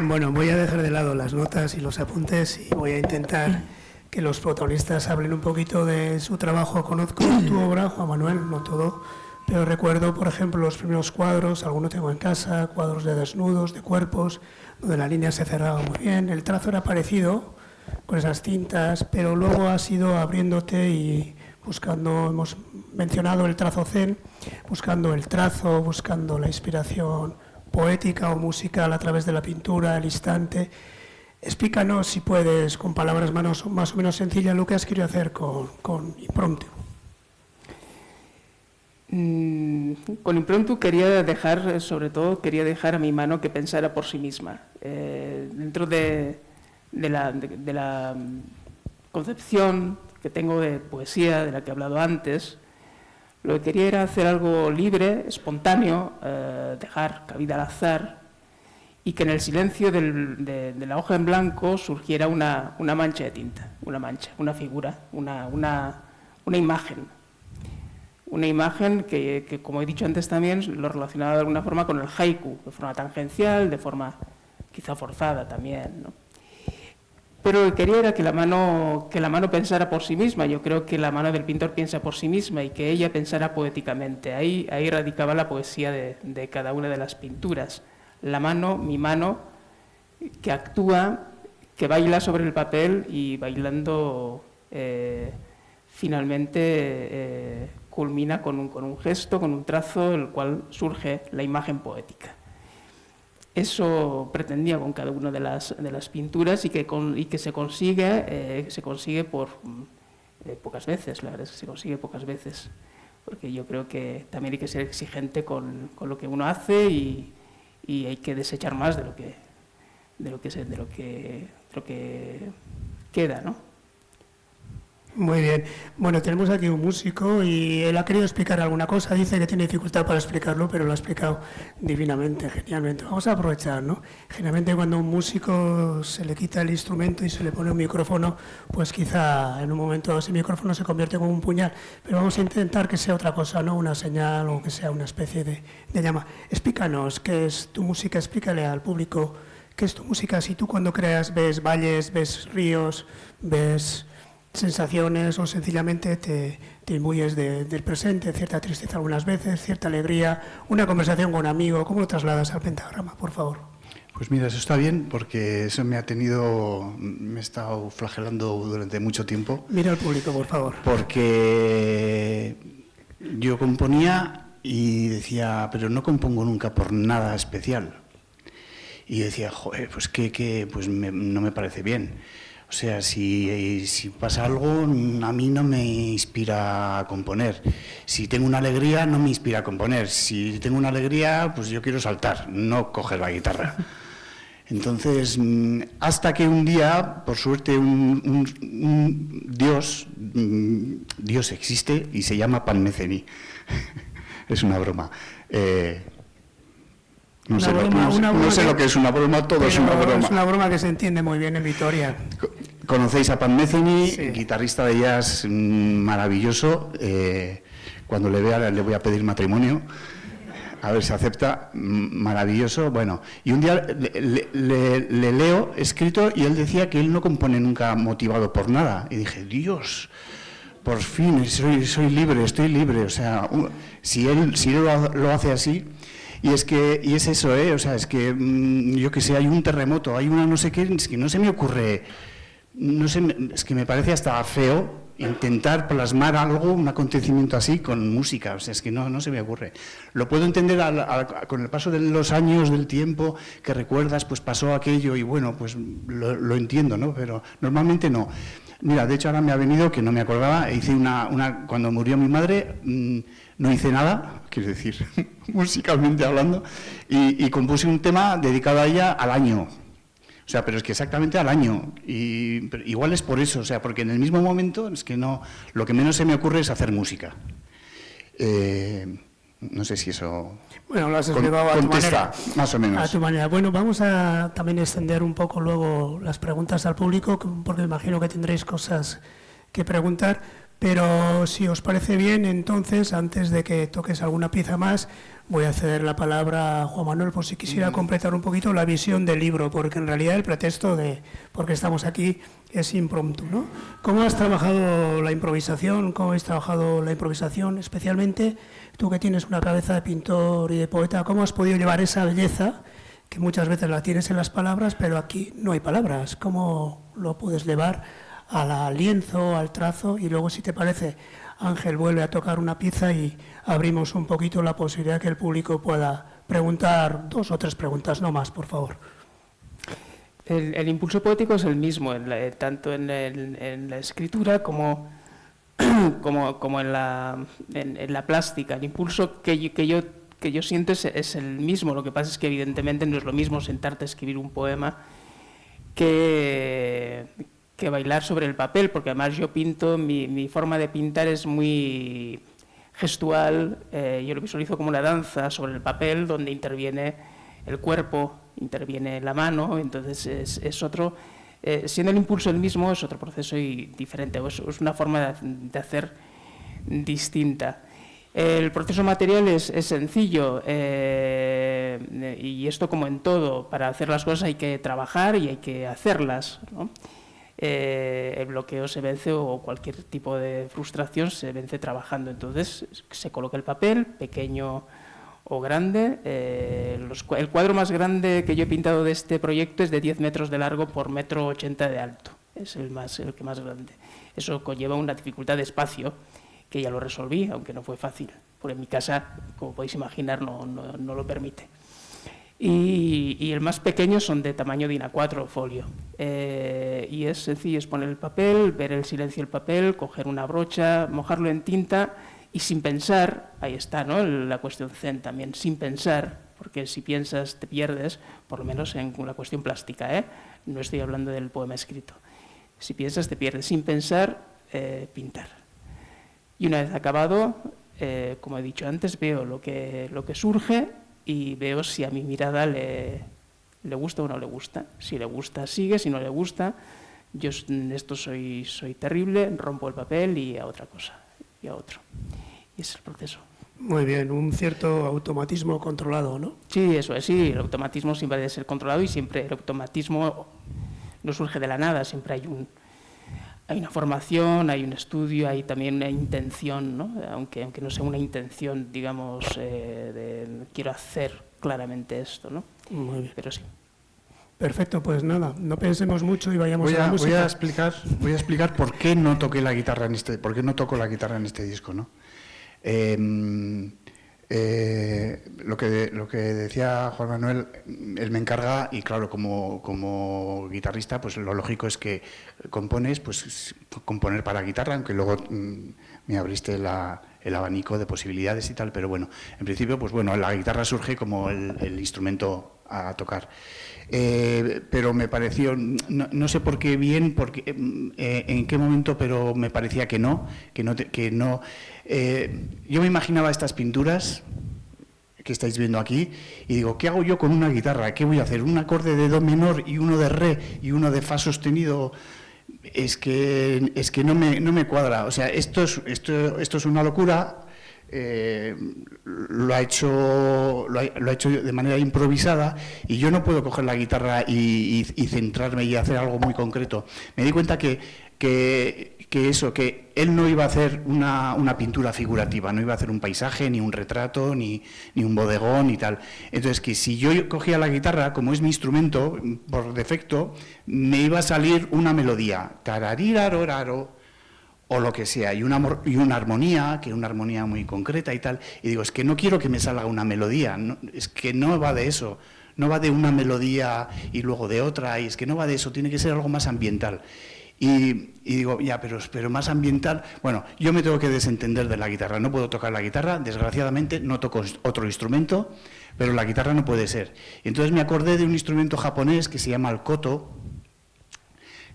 Bueno, voy a dejar de lado las notas y los apuntes y voy a intentar que los protagonistas hablen un poquito de su trabajo. Conozco tu obra, Juan Manuel, no todo, pero recuerdo, por ejemplo, los primeros cuadros, algunos tengo en casa, cuadros de desnudos, de cuerpos, donde la línea se cerraba muy bien. El trazo era parecido con esas tintas, pero luego has ido abriéndote y buscando, hemos mencionado el trazo zen, buscando el trazo, buscando la inspiración poética o musical a través de la pintura, el instante. Explícanos, si puedes, con palabras más o menos sencillas, lo que has querido hacer con Impromptu. Con Impromptu quería dejar, sobre todo, a mi mano que pensara por sí misma. Dentro de la concepción que tengo de poesía, de la que he hablado antes, lo que quería era hacer algo libre, espontáneo, dejar cabida al azar, y que en el silencio de la hoja en blanco surgiera una mancha de tinta, una figura, una imagen. Una imagen que, como he dicho antes también, lo relacionaba de alguna forma con el haiku, de forma tangencial, de forma quizá forzada también, ¿no? Pero lo que quería era que la mano pensara por sí misma. Yo creo que la mano del pintor piensa por sí misma y que ella pensara poéticamente. Ahí radicaba la poesía de cada una de las pinturas. La mano, mi mano, que actúa, que baila sobre el papel y bailando finalmente culmina con un gesto, con un trazo, del cual surge la imagen poética. Eso pretendía con cada una de las pinturas y que se consigue por pocas veces, la verdad es que se consigue pocas veces, porque yo creo que también hay que ser exigente con lo que uno hace y hay que desechar más de lo que queda, ¿no? Muy bien. Bueno, tenemos aquí un músico y él ha querido explicar alguna cosa. Dice que tiene dificultad para explicarlo, pero lo ha explicado divinamente, genialmente. Vamos a aprovechar, ¿no? Generalmente cuando a un músico se le quita el instrumento y se le pone un micrófono, pues quizá en un momento ese micrófono se convierte como un puñal. Pero vamos a intentar que sea otra cosa, ¿no? Una señal o que sea una especie de llama. Explícanos qué es tu música, explícale al público qué es tu música. Si tú cuando creas ves valles, ves ríos, ves sensaciones o sencillamente te imbuyes del presente, cierta tristeza algunas veces, cierta alegría, una conversación con un amigo. ¿Cómo lo trasladas al pentagrama, por favor? Pues mira, eso está bien porque eso me he estado flagelando durante mucho tiempo. Mira al público, por favor. Porque yo componía y decía, pero no compongo nunca por nada especial. Y decía, joder, pues no me parece bien. O sea, si pasa algo, a mí no me inspira a componer. Si tengo una alegría, no me inspira a componer. Si tengo una alegría, pues yo quiero saltar, no coger la guitarra. Entonces, hasta que un día, por suerte, un Dios existe y se llama Pan-Metheny. Es una broma. No sé lo que es una broma, todo es una broma. Es una broma que se entiende muy bien en Vitoria. Conocéis a Pan-Metheny, sí. Guitarrista de jazz maravilloso. Cuando le vea le voy a pedir matrimonio, a ver si acepta. Maravilloso. Bueno, y un día le leo escrito y él decía que él no compone nunca motivado por nada. Y dije, Dios, por fin soy libre, estoy libre. O sea, si él lo hace así. Y es eso, o sea, es que, yo qué sé, hay un terremoto, hay una no sé qué, es que no se me ocurre, es que me parece hasta feo intentar plasmar algo, un acontecimiento así con música, o sea, es que no se me ocurre. Lo puedo entender con el paso de los años, del tiempo, que recuerdas, pues pasó aquello y bueno, pues lo entiendo, ¿no? Pero normalmente no. Mira, de hecho ahora me ha venido, que no me acordaba, hice cuando murió mi madre, no hice nada, quiero decir, musicalmente hablando, y compuse un tema dedicado a ella al año. O sea, pero es que exactamente al año. Pero igual es por eso, o sea, porque en el mismo momento es que no, lo que menos se me ocurre es hacer música. No sé si eso bueno, lo has explicado a tu manera. Más o menos. A tu manera. Bueno, vamos a también extender un poco luego las preguntas al público, porque me imagino que tendréis cosas que preguntar, Pero si os parece bien, entonces, antes de que toques alguna pieza más, voy a ceder la palabra a Juan Manuel por si quisiera completar un poquito la visión del libro, porque en realidad el pretexto de por qué estamos aquí es impromptu, ¿no? ¿Cómo has trabajado la improvisación? ¿Cómo habéis trabajado la improvisación? Especialmente tú que tienes una cabeza de pintor y de poeta, ¿cómo has podido llevar esa belleza que muchas veces la tienes en las palabras, pero aquí no hay palabras? ¿Cómo lo puedes llevar al lienzo, al trazo? Y luego, si te parece, Ángel vuelve a tocar una pieza y abrimos un poquito la posibilidad que el público pueda preguntar 2 o 3 preguntas, no más, por favor. El impulso poético es el mismo, tanto en la escritura como en la plástica. El impulso que yo siento es el mismo. Lo que pasa es que evidentemente no es lo mismo sentarte a escribir un poema que bailar sobre el papel, porque además yo pinto, mi forma de pintar es muy gestual. Yo lo visualizo como una danza sobre el papel donde interviene el cuerpo, interviene la mano. Entonces es otro, siendo el impulso el mismo, es otro proceso y diferente, es una forma de hacer distinta. El proceso material es sencillo, y esto, como en todo, para hacer las cosas hay que trabajar y hay que hacerlas, ¿no? El bloqueo se vence, o cualquier tipo de frustración se vence trabajando. Entonces se coloca el papel, pequeño o grande. El cuadro más grande que yo he pintado de este proyecto es de 10 metros de largo por 1,80 m de alto. Es el que más grande. Eso conlleva una dificultad de espacio que ya lo resolví, aunque no fue fácil, porque en mi casa, como podéis imaginar, no lo permite. Y el más pequeño son de tamaño de A4 folio. Y es sencillo, es poner el papel, ver el silencio del papel, coger una brocha, mojarlo en tinta y sin pensar, ahí está, ¿no?, la cuestión zen también, sin pensar, porque si piensas te pierdes, por lo menos en la cuestión plástica, ¿eh? No estoy hablando del poema escrito. Si piensas te pierdes, sin pensar, pintar. Y una vez acabado, como he dicho antes, veo lo que surge y veo si a mi mirada le gusta o no le gusta. Si le gusta, sigue; si no le gusta, yo en esto soy terrible, rompo el papel y a otra cosa, y a otro. Y ese es el proceso. Muy bien, un cierto automatismo controlado, ¿no? Sí, eso es, sí, el automatismo siempre debe ser controlado, y siempre el automatismo no surge de la nada, siempre hay una formación, hay un estudio, hay también una intención, ¿no? Aunque no sea una intención, digamos, de quiero hacer claramente esto, ¿no? Muy bien. Pero sí. Perfecto, pues nada, no pensemos mucho y vayamos a la música. Voy a explicar por qué no toqué la guitarra por qué no toco la guitarra en este disco, ¿no? Lo que decía Juan Manuel, él me encarga, y claro, como guitarrista, pues lo lógico es que compones, pues componer para guitarra, aunque luego me abriste el abanico de posibilidades y tal, pero bueno, en principio, pues bueno, la guitarra surge como el instrumento a tocar. Pero me pareció, no sé por qué bien, en qué momento, pero me parecía que no. Yo me imaginaba estas pinturas que estáis viendo aquí y digo, ¿qué hago yo con una guitarra? ¿Qué voy a hacer? ¿Un acorde de do menor y uno de re y uno de fa sostenido? Es que no me cuadra. O sea, esto es una locura. Lo ha hecho de manera improvisada, y yo no puedo coger la guitarra y centrarme y hacer algo muy concreto. Me di cuenta que él no iba a hacer una pintura figurativa, no iba a hacer un paisaje, ni un retrato, ni un bodegón y tal. Entonces, que si yo cogía la guitarra, como es mi instrumento, por defecto, me iba a salir una melodía, tarariraroraro, o lo que sea, y una armonía, que es una armonía muy concreta y tal. Y digo, es que no quiero que me salga una melodía, no, es que no va de eso, no va de una melodía y luego de otra, y es que no va de eso, tiene que ser algo más ambiental. Y digo, ya, pero más ambiental. Bueno, yo me tengo que desentender de la guitarra, no puedo tocar la guitarra, desgraciadamente no toco otro instrumento, pero la guitarra no puede ser. Y entonces me acordé de un instrumento japonés que se llama el koto,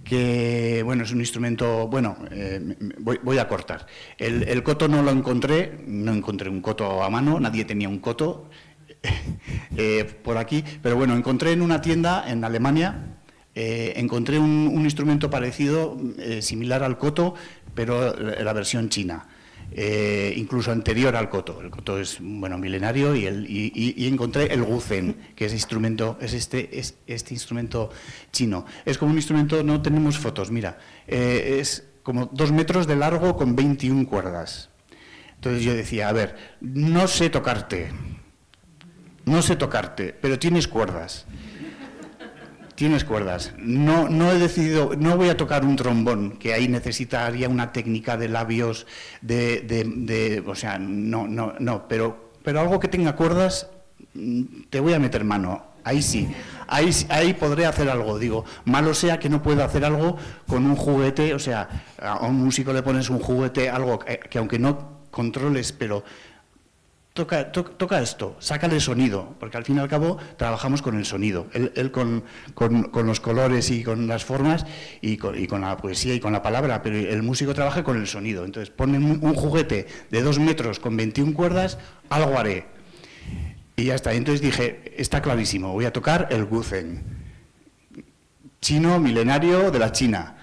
que, bueno, es un instrumento, voy a cortar. El koto no encontré un koto a mano, nadie tenía un koto por aquí, pero bueno, encontré en una tienda en Alemania, encontré un instrumento parecido, similar al koto, pero la versión china. Incluso anterior al koto. El koto es milenario y encontré el guzen, que es este instrumento chino. Es como un instrumento, no tenemos fotos, mira, es como 2 metros de largo con 21 cuerdas. Entonces yo decía, a ver, no sé tocarte, pero tienes cuerdas. Tienes cuerdas. No he decidido, no voy a tocar un trombón, que ahí necesitaría una técnica de labios, o sea, no, pero algo que tenga cuerdas, te voy a meter mano. Ahí sí, ahí podré hacer algo. Digo, malo sea que no pueda hacer algo con un juguete, o sea, a un músico le pones un juguete, algo que aunque no controles, pero toca esto, sácale sonido, porque al fin y al cabo trabajamos con el sonido, él con los colores y con las formas y con la poesía y con la palabra, pero el músico trabaja con el sonido. Entonces ponen un juguete de 2 metros con 21 cuerdas, algo haré. Y ya está. Entonces dije, está clarísimo, voy a tocar el guzen, chino milenario de la China.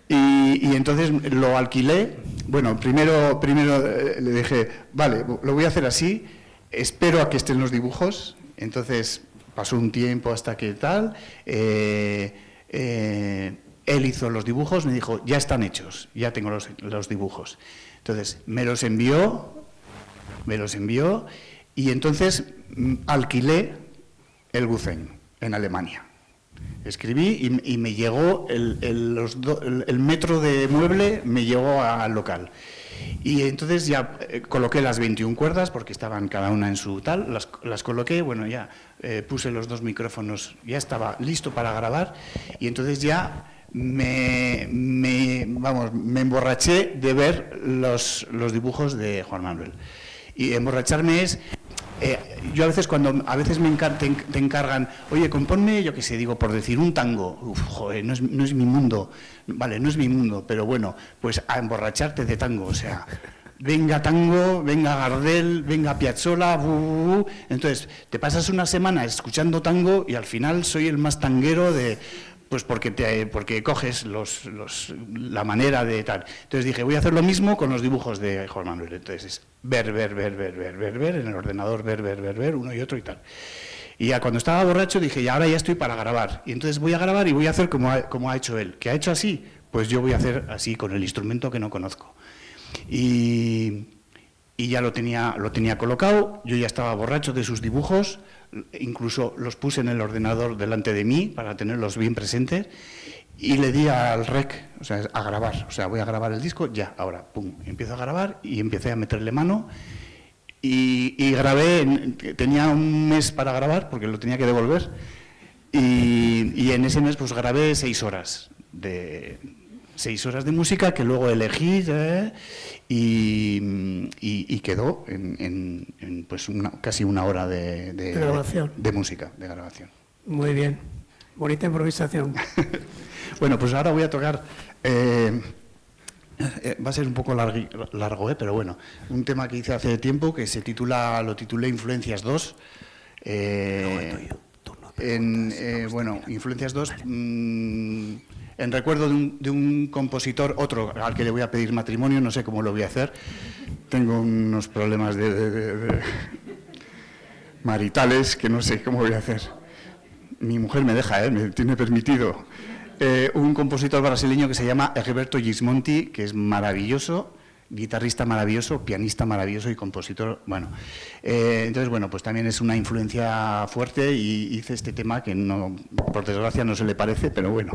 Y entonces lo alquilé. Bueno, primero le dije, vale, lo voy a hacer así, espero a que estén los dibujos. Entonces pasó un tiempo hasta que tal, él hizo los dibujos, me dijo, ya están hechos, ya tengo los dibujos. Entonces me los envió y entonces alquilé el guzen en Alemania. Escribí y me llegó el metro de mueble, me llegó al local. Y entonces ya coloqué las 21 cuerdas, porque estaban cada una en su tal, las coloqué, bueno, ya puse los 2 micrófonos, ya estaba listo para grabar, y entonces ya me emborraché de ver los dibujos de Juan Manuel. Y emborracharme es... yo a veces te encargan, oye, compónme, yo qué sé, digo, por decir un tango, joder, no es mi mundo, vale, no es mi mundo, pero bueno, pues a emborracharte de tango, o sea, venga tango, venga Gardel, venga Piazzolla, entonces te pasas una semana escuchando tango y al final soy el más tanguero de... Pues porque coges la manera de tal. Entonces dije, voy a hacer lo mismo con los dibujos de Juan Manuel. Entonces es ver, en el ordenador, ver, uno y otro y tal. Y ya cuando estaba borracho dije, y ahora ya estoy para grabar. Y entonces voy a grabar y voy a hacer como ha hecho él. ¿Qué ha hecho así? Pues yo voy a hacer así con el instrumento que no conozco. Y ya lo tenía colocado, yo ya estaba borracho de sus dibujos, incluso los puse en el ordenador delante de mí para tenerlos bien presentes y le di al rec, o sea, a grabar, o sea, voy a grabar el disco, ya, ahora, pum, empiezo a grabar y empecé a meterle mano y grabé, tenía un mes para grabar porque lo tenía que devolver y en ese mes pues grabé 6 horas de música que luego elegí y quedó en pues casi una hora de grabación. De música, de grabación. Muy bien, bonita improvisación. Bueno, pues ahora voy a tocar, va a ser un poco largo, pero bueno, un tema que hice hace tiempo que lo titulé Influencias 2. Bueno, Influencias 2, en recuerdo de un compositor, otro al que le voy a pedir matrimonio, no sé cómo lo voy a hacer, tengo unos problemas de maritales que no sé cómo voy a hacer. Mi mujer me deja, me tiene permitido. Un compositor brasileño que se llama Egberto Gismonti, que es maravilloso, guitarrista maravilloso, pianista maravilloso y compositor, bueno. Entonces, bueno, pues también es una influencia fuerte y hice este tema que no, por desgracia no se le parece, pero bueno.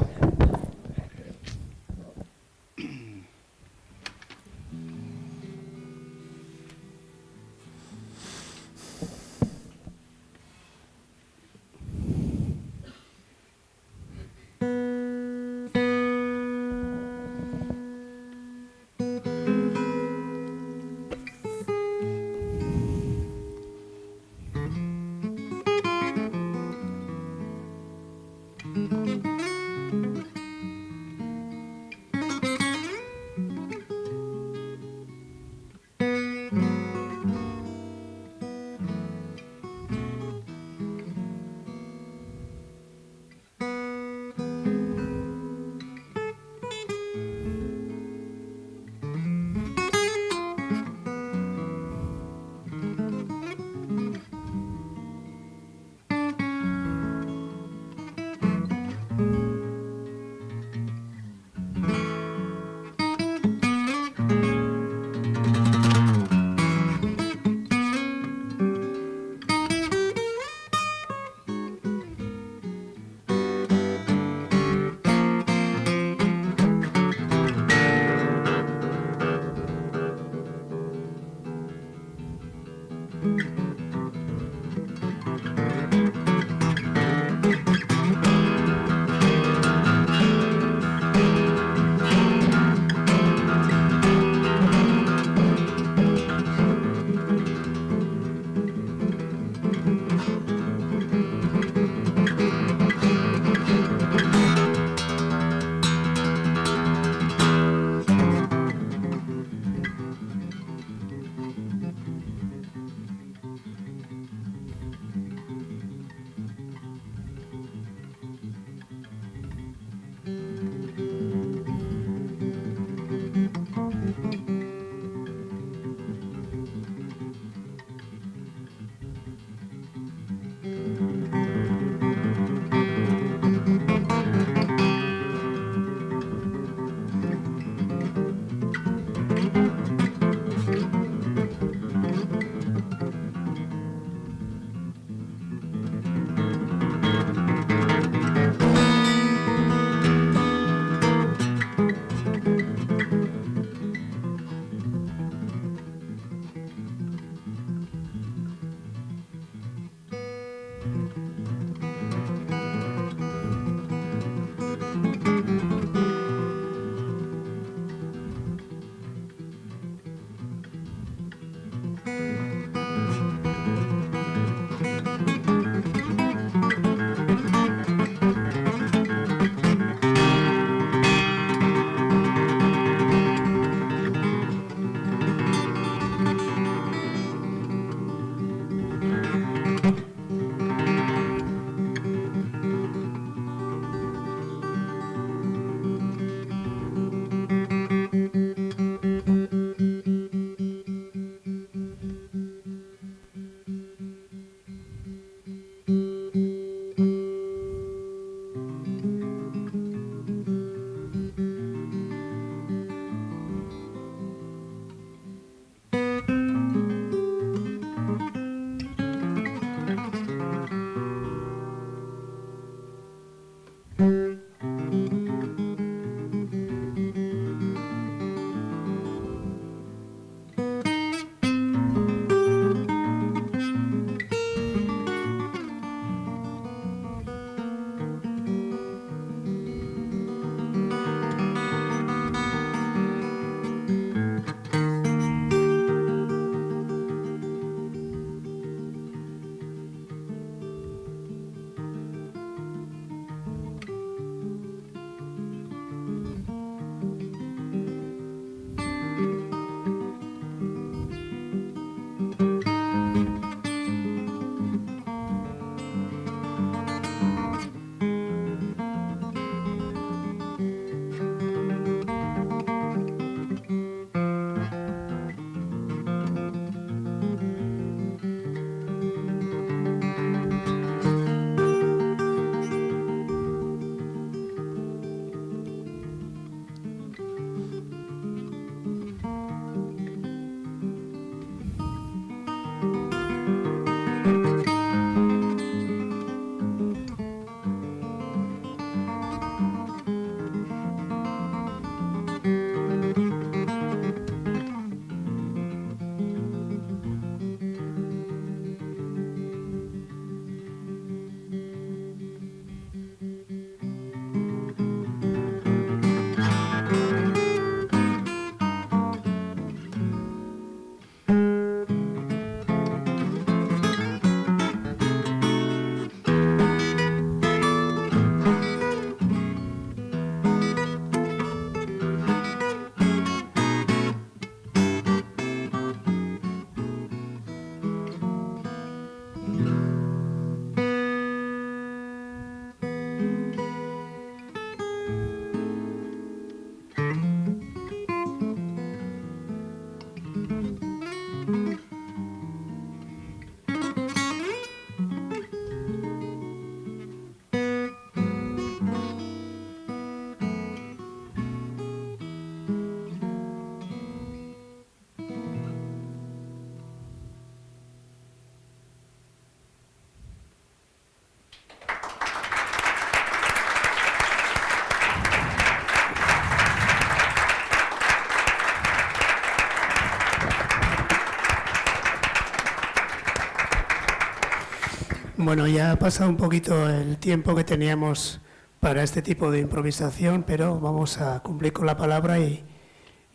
Bueno, ya ha pasado un poquito el tiempo que teníamos para este tipo de improvisación, pero vamos a cumplir con la palabra y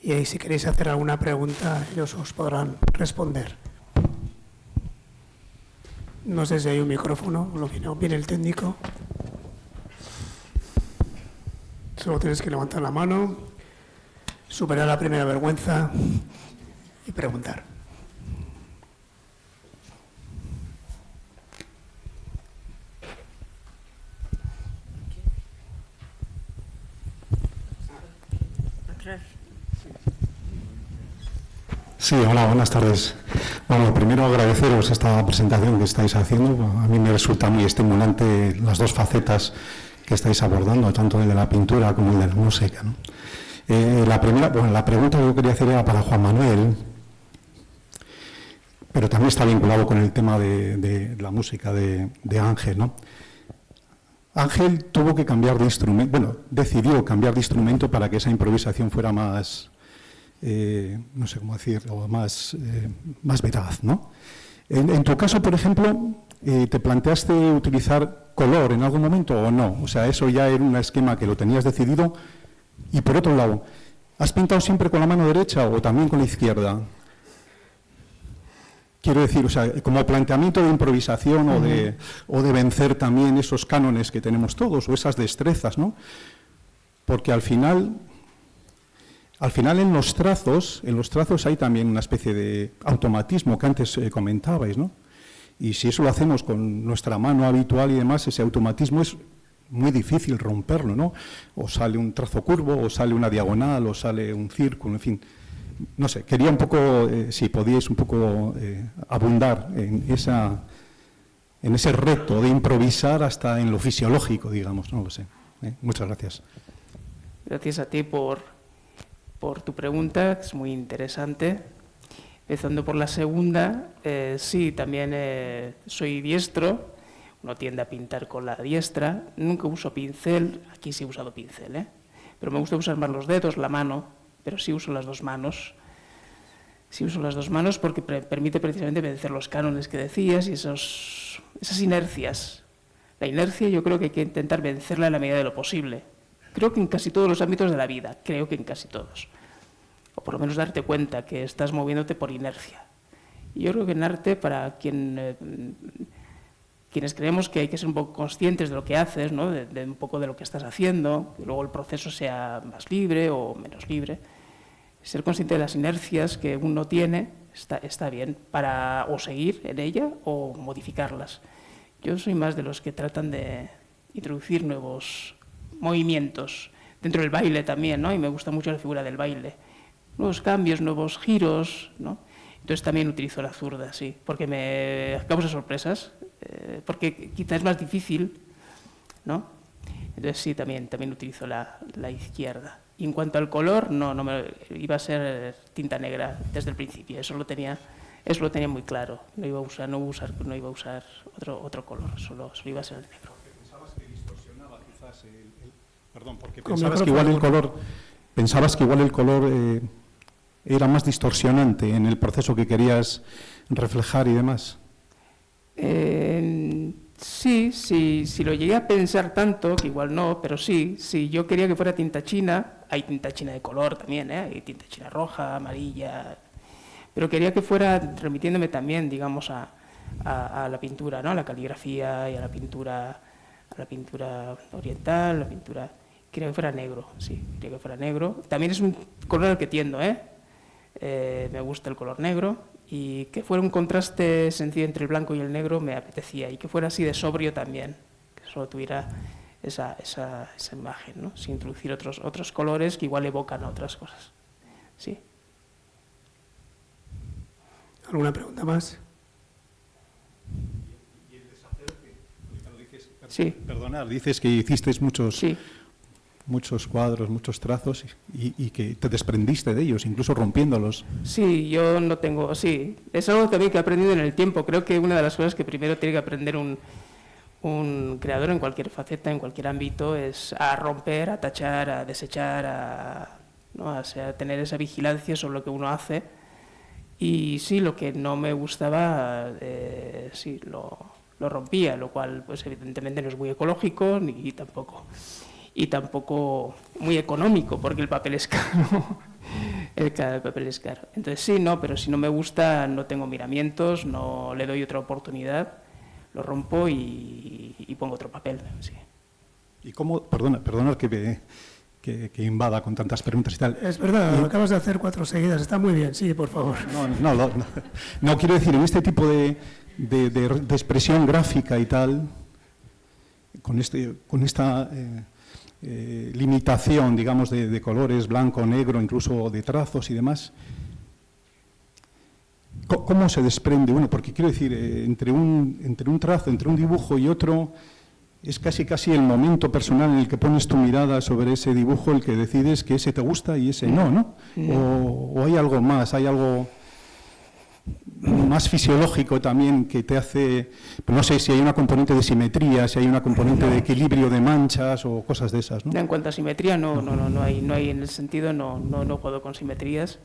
ahí si queréis hacer alguna pregunta, ellos os podrán responder. No sé si hay un micrófono, o viene el técnico. Solo tienes que levantar la mano, superar la primera vergüenza y preguntar. Sí, hola, buenas tardes. Bueno, primero agradeceros esta presentación que estáis haciendo. A mí me resulta muy estimulante las dos facetas que estáis abordando, tanto el de la pintura como el de la música, ¿no? La pregunta que yo quería hacer era para Juan Manuel, pero también está vinculado con el tema de la música de Ángel, ¿no? Ángel tuvo que cambiar de instrumento, bueno, decidió cambiar de instrumento para que esa improvisación fuera más, no sé cómo decirlo, más veraz, ¿no? En tu caso, por ejemplo, ¿te planteaste utilizar color en algún momento o no? O sea, eso ya era un esquema que lo tenías decidido. Y por otro lado, ¿has pintado siempre con la mano derecha o también con la izquierda? Quiero decir, o sea, como planteamiento de improvisación o de vencer también esos cánones que tenemos todos o esas destrezas, ¿no? Porque al final en los trazos hay también una especie de automatismo que antes comentabais, ¿no? Y si eso lo hacemos con nuestra mano habitual y demás, ese automatismo es muy difícil romperlo, ¿no? O sale un trazo curvo, o sale una diagonal, o sale un círculo, en fin. No sé, quería un poco, si podíais un poco abundar en ese reto de improvisar hasta en lo fisiológico, digamos, no lo sé. Muchas gracias. Gracias a ti por tu pregunta, que es muy interesante. Empezando por la segunda, sí, también soy diestro, uno tiende a pintar con la diestra, nunca uso pincel, aquí sí he usado pincel, pero me gusta usar más los dedos, la mano, pero sí uso las dos manos. Sí uso las dos manos porque permite precisamente vencer los cánones que decías y esas inercias. La inercia yo creo que hay que intentar vencerla en la medida de lo posible. Creo que en casi todos los ámbitos de la vida, creo que en casi todos. O por lo menos darte cuenta que estás moviéndote por inercia. Y yo creo que en arte, para quienes creemos que hay que ser un poco conscientes de lo que haces, ¿no? de un poco de lo que estás haciendo, que luego el proceso sea más libre o menos libre, ser consciente de las inercias que uno tiene está bien para o seguir en ella o modificarlas. Yo soy más de los que tratan de introducir nuevos movimientos dentro del baile también, ¿no? Y me gusta mucho la figura del baile. Nuevos cambios, nuevos giros, ¿no? Entonces también utilizo la zurda, sí, porque me causa sorpresas, porque quizás es más difícil, ¿no? Entonces sí, también utilizo la izquierda. Y en cuanto al color, iba a ser tinta negra desde el principio, eso lo tenía muy claro. No iba a usar otro color, solo iba a ser el negro. Pensabas que distorsionaba quizás pensabas que igual el color era más distorsionante en el proceso que querías reflejar y demás. Sí, lo llegué a pensar tanto, que igual no, pero sí, yo quería que fuera tinta china. Hay tinta china de color también, hay tinta china roja, amarilla, pero quería que fuera remitiéndome también, digamos, a la pintura, ¿no? A la caligrafía y a la pintura oriental, la pintura. Quería que fuera negro, sí, quería que fuera negro. También es un color al que tiendo, me gusta el color negro, y que fuera un contraste sencillo entre el blanco y el negro me apetecía, y que fuera así de sobrio también, que solo tuviera esa imagen, ¿no? Sin introducir otros colores que igual evocan a otras cosas. Sí. ¿Alguna pregunta más? ¿Y el deshacer Sí. Perdonar, dices que hicisteis Sí. muchos cuadros, muchos trazos y que te desprendiste de ellos, incluso rompiéndolos. Sí, yo no tengo... Sí, es algo también que he aprendido en el tiempo. Creo que una de las cosas que primero tiene que aprender un creador en cualquier faceta, en cualquier ámbito, es a romper, a tachar, a desechar, ¿no? A tener esa vigilancia sobre lo que uno hace. Y sí, lo que no me gustaba, sí, lo lo rompía, lo cual pues evidentemente no es muy ecológico y tampoco muy económico, porque el papel es caro. El papel es caro. Entonces sí, no, pero si no me gusta no tengo miramientos, no le doy otra oportunidad, lo rompo y pongo otro papel. Sí. ¿Y cómo? Perdona que invada con tantas preguntas y tal. Es verdad, acabas de hacer 4 seguidas, está muy bien, sí, por favor. No, quiero decir, en este tipo de expresión gráfica y tal, con esta limitación, digamos, de colores, blanco, negro, incluso de trazos y demás, ¿cómo se desprende uno? Porque quiero decir, entre un trazo, entre un dibujo y otro, es casi el momento personal en el que pones tu mirada sobre ese dibujo el que decides que ese te gusta y ese no, ¿no? O hay algo más, hay algo más fisiológico también que te hace, no sé si hay una componente de simetría, si hay una componente de equilibrio de manchas o cosas de esas, ¿no? En cuanto a simetría, no hay en el sentido, no juego con simetrías.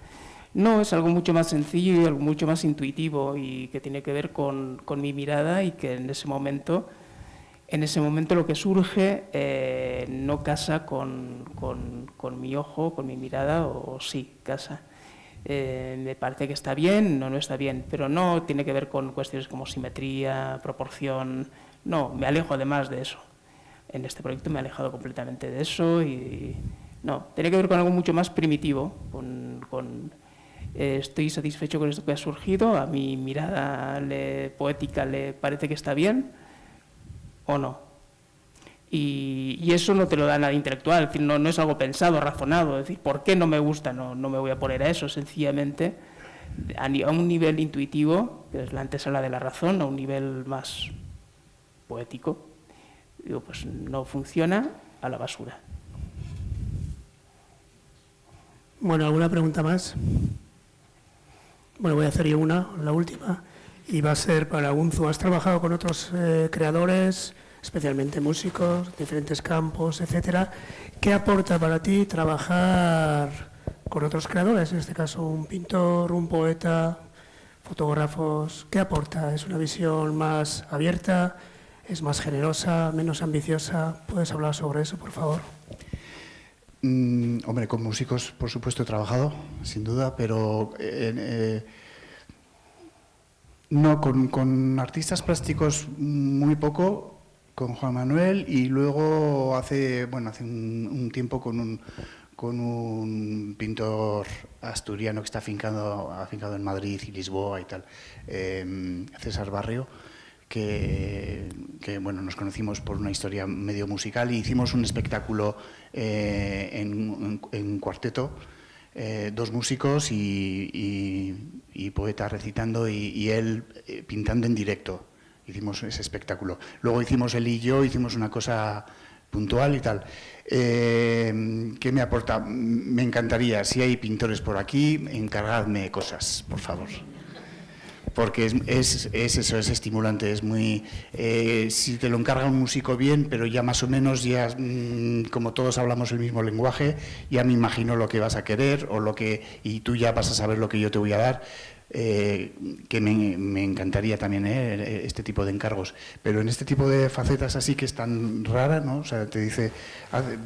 No, es algo mucho más sencillo y algo mucho más intuitivo y que tiene que ver con mi mirada y que en ese momento lo que surge no casa con mi ojo, con mi mirada, o sí, casa. Me parece que está bien, no está bien, pero no tiene que ver con cuestiones como simetría, proporción. No, me alejo además de eso. En este proyecto me he alejado completamente de eso y no, tiene que ver con algo mucho más primitivo, estoy satisfecho con esto que ha surgido, a mi mirada poética le parece que está bien o no. Y eso no te lo da nada intelectual, es decir, no es algo pensado, razonado, es decir, ¿por qué no me gusta? No me voy a poner a eso, sencillamente a un nivel intuitivo, que es la antesala de la razón, a un nivel más poético, digo, pues no funciona, a la basura. Bueno, ¿alguna pregunta más? Bueno, voy a hacer yo la última, y va a ser para Unzu. ¿Has trabajado con otros creadores, especialmente músicos, diferentes campos, etcétera? ¿Qué aporta para ti trabajar con otros creadores, en este caso un pintor, un poeta, fotógrafos? ¿Qué aporta? ¿Es una visión más abierta? ¿Es más generosa, menos ambiciosa? ¿Puedes hablar sobre eso, por favor? Hombre, con músicos, por supuesto, he trabajado, sin duda, pero no, con artistas plásticos muy poco, con Juan Manuel, y luego hace un tiempo con un pintor asturiano que está afincado en Madrid y Lisboa y tal, César Barrio, que bueno, nos conocimos por una historia medio musical y hicimos un espectáculo en cuarteto, 2 músicos y poeta recitando y él pintando en directo. Hicimos ese espectáculo. Luego hicimos él y yo, hicimos una cosa puntual y tal. ¿Qué me aporta? Me encantaría, si hay pintores por aquí, encargadme cosas, por favor. Porque es eso, es estimulante, es muy... si te lo encarga un músico bien, pero ya más o menos, ya como todos hablamos el mismo lenguaje, ya me imagino lo que vas a querer y tú ya vas a saber lo que yo te voy a dar, que me encantaría también este tipo de encargos. Pero en este tipo de facetas así que es tan rara, ¿no? O sea, te dice,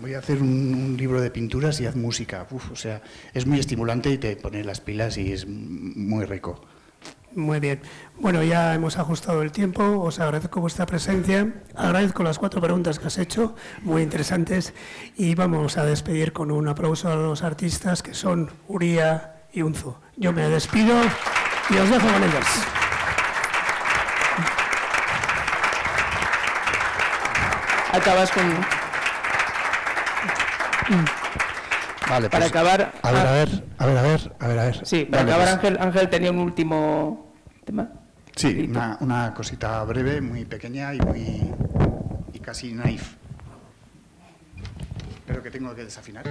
voy a hacer un libro de pinturas y haz música. O sea, es muy estimulante y te pone las pilas y es muy rico. Muy bien. Bueno, ya hemos ajustado el tiempo. Os agradezco vuestra presencia. Agradezco las 4 preguntas que has hecho, muy interesantes. Y vamos a despedir con un aplauso a los artistas que son Uría y Unzu. Yo me despido y os dejo con ellos. Acabas con... Vale, para pues, acabar... A ver. Sí, para Vale, acabar, pues, Ángel tenía un último tema. Sí, una cosita breve, muy pequeña y casi naif. Pero que tengo que desafinar.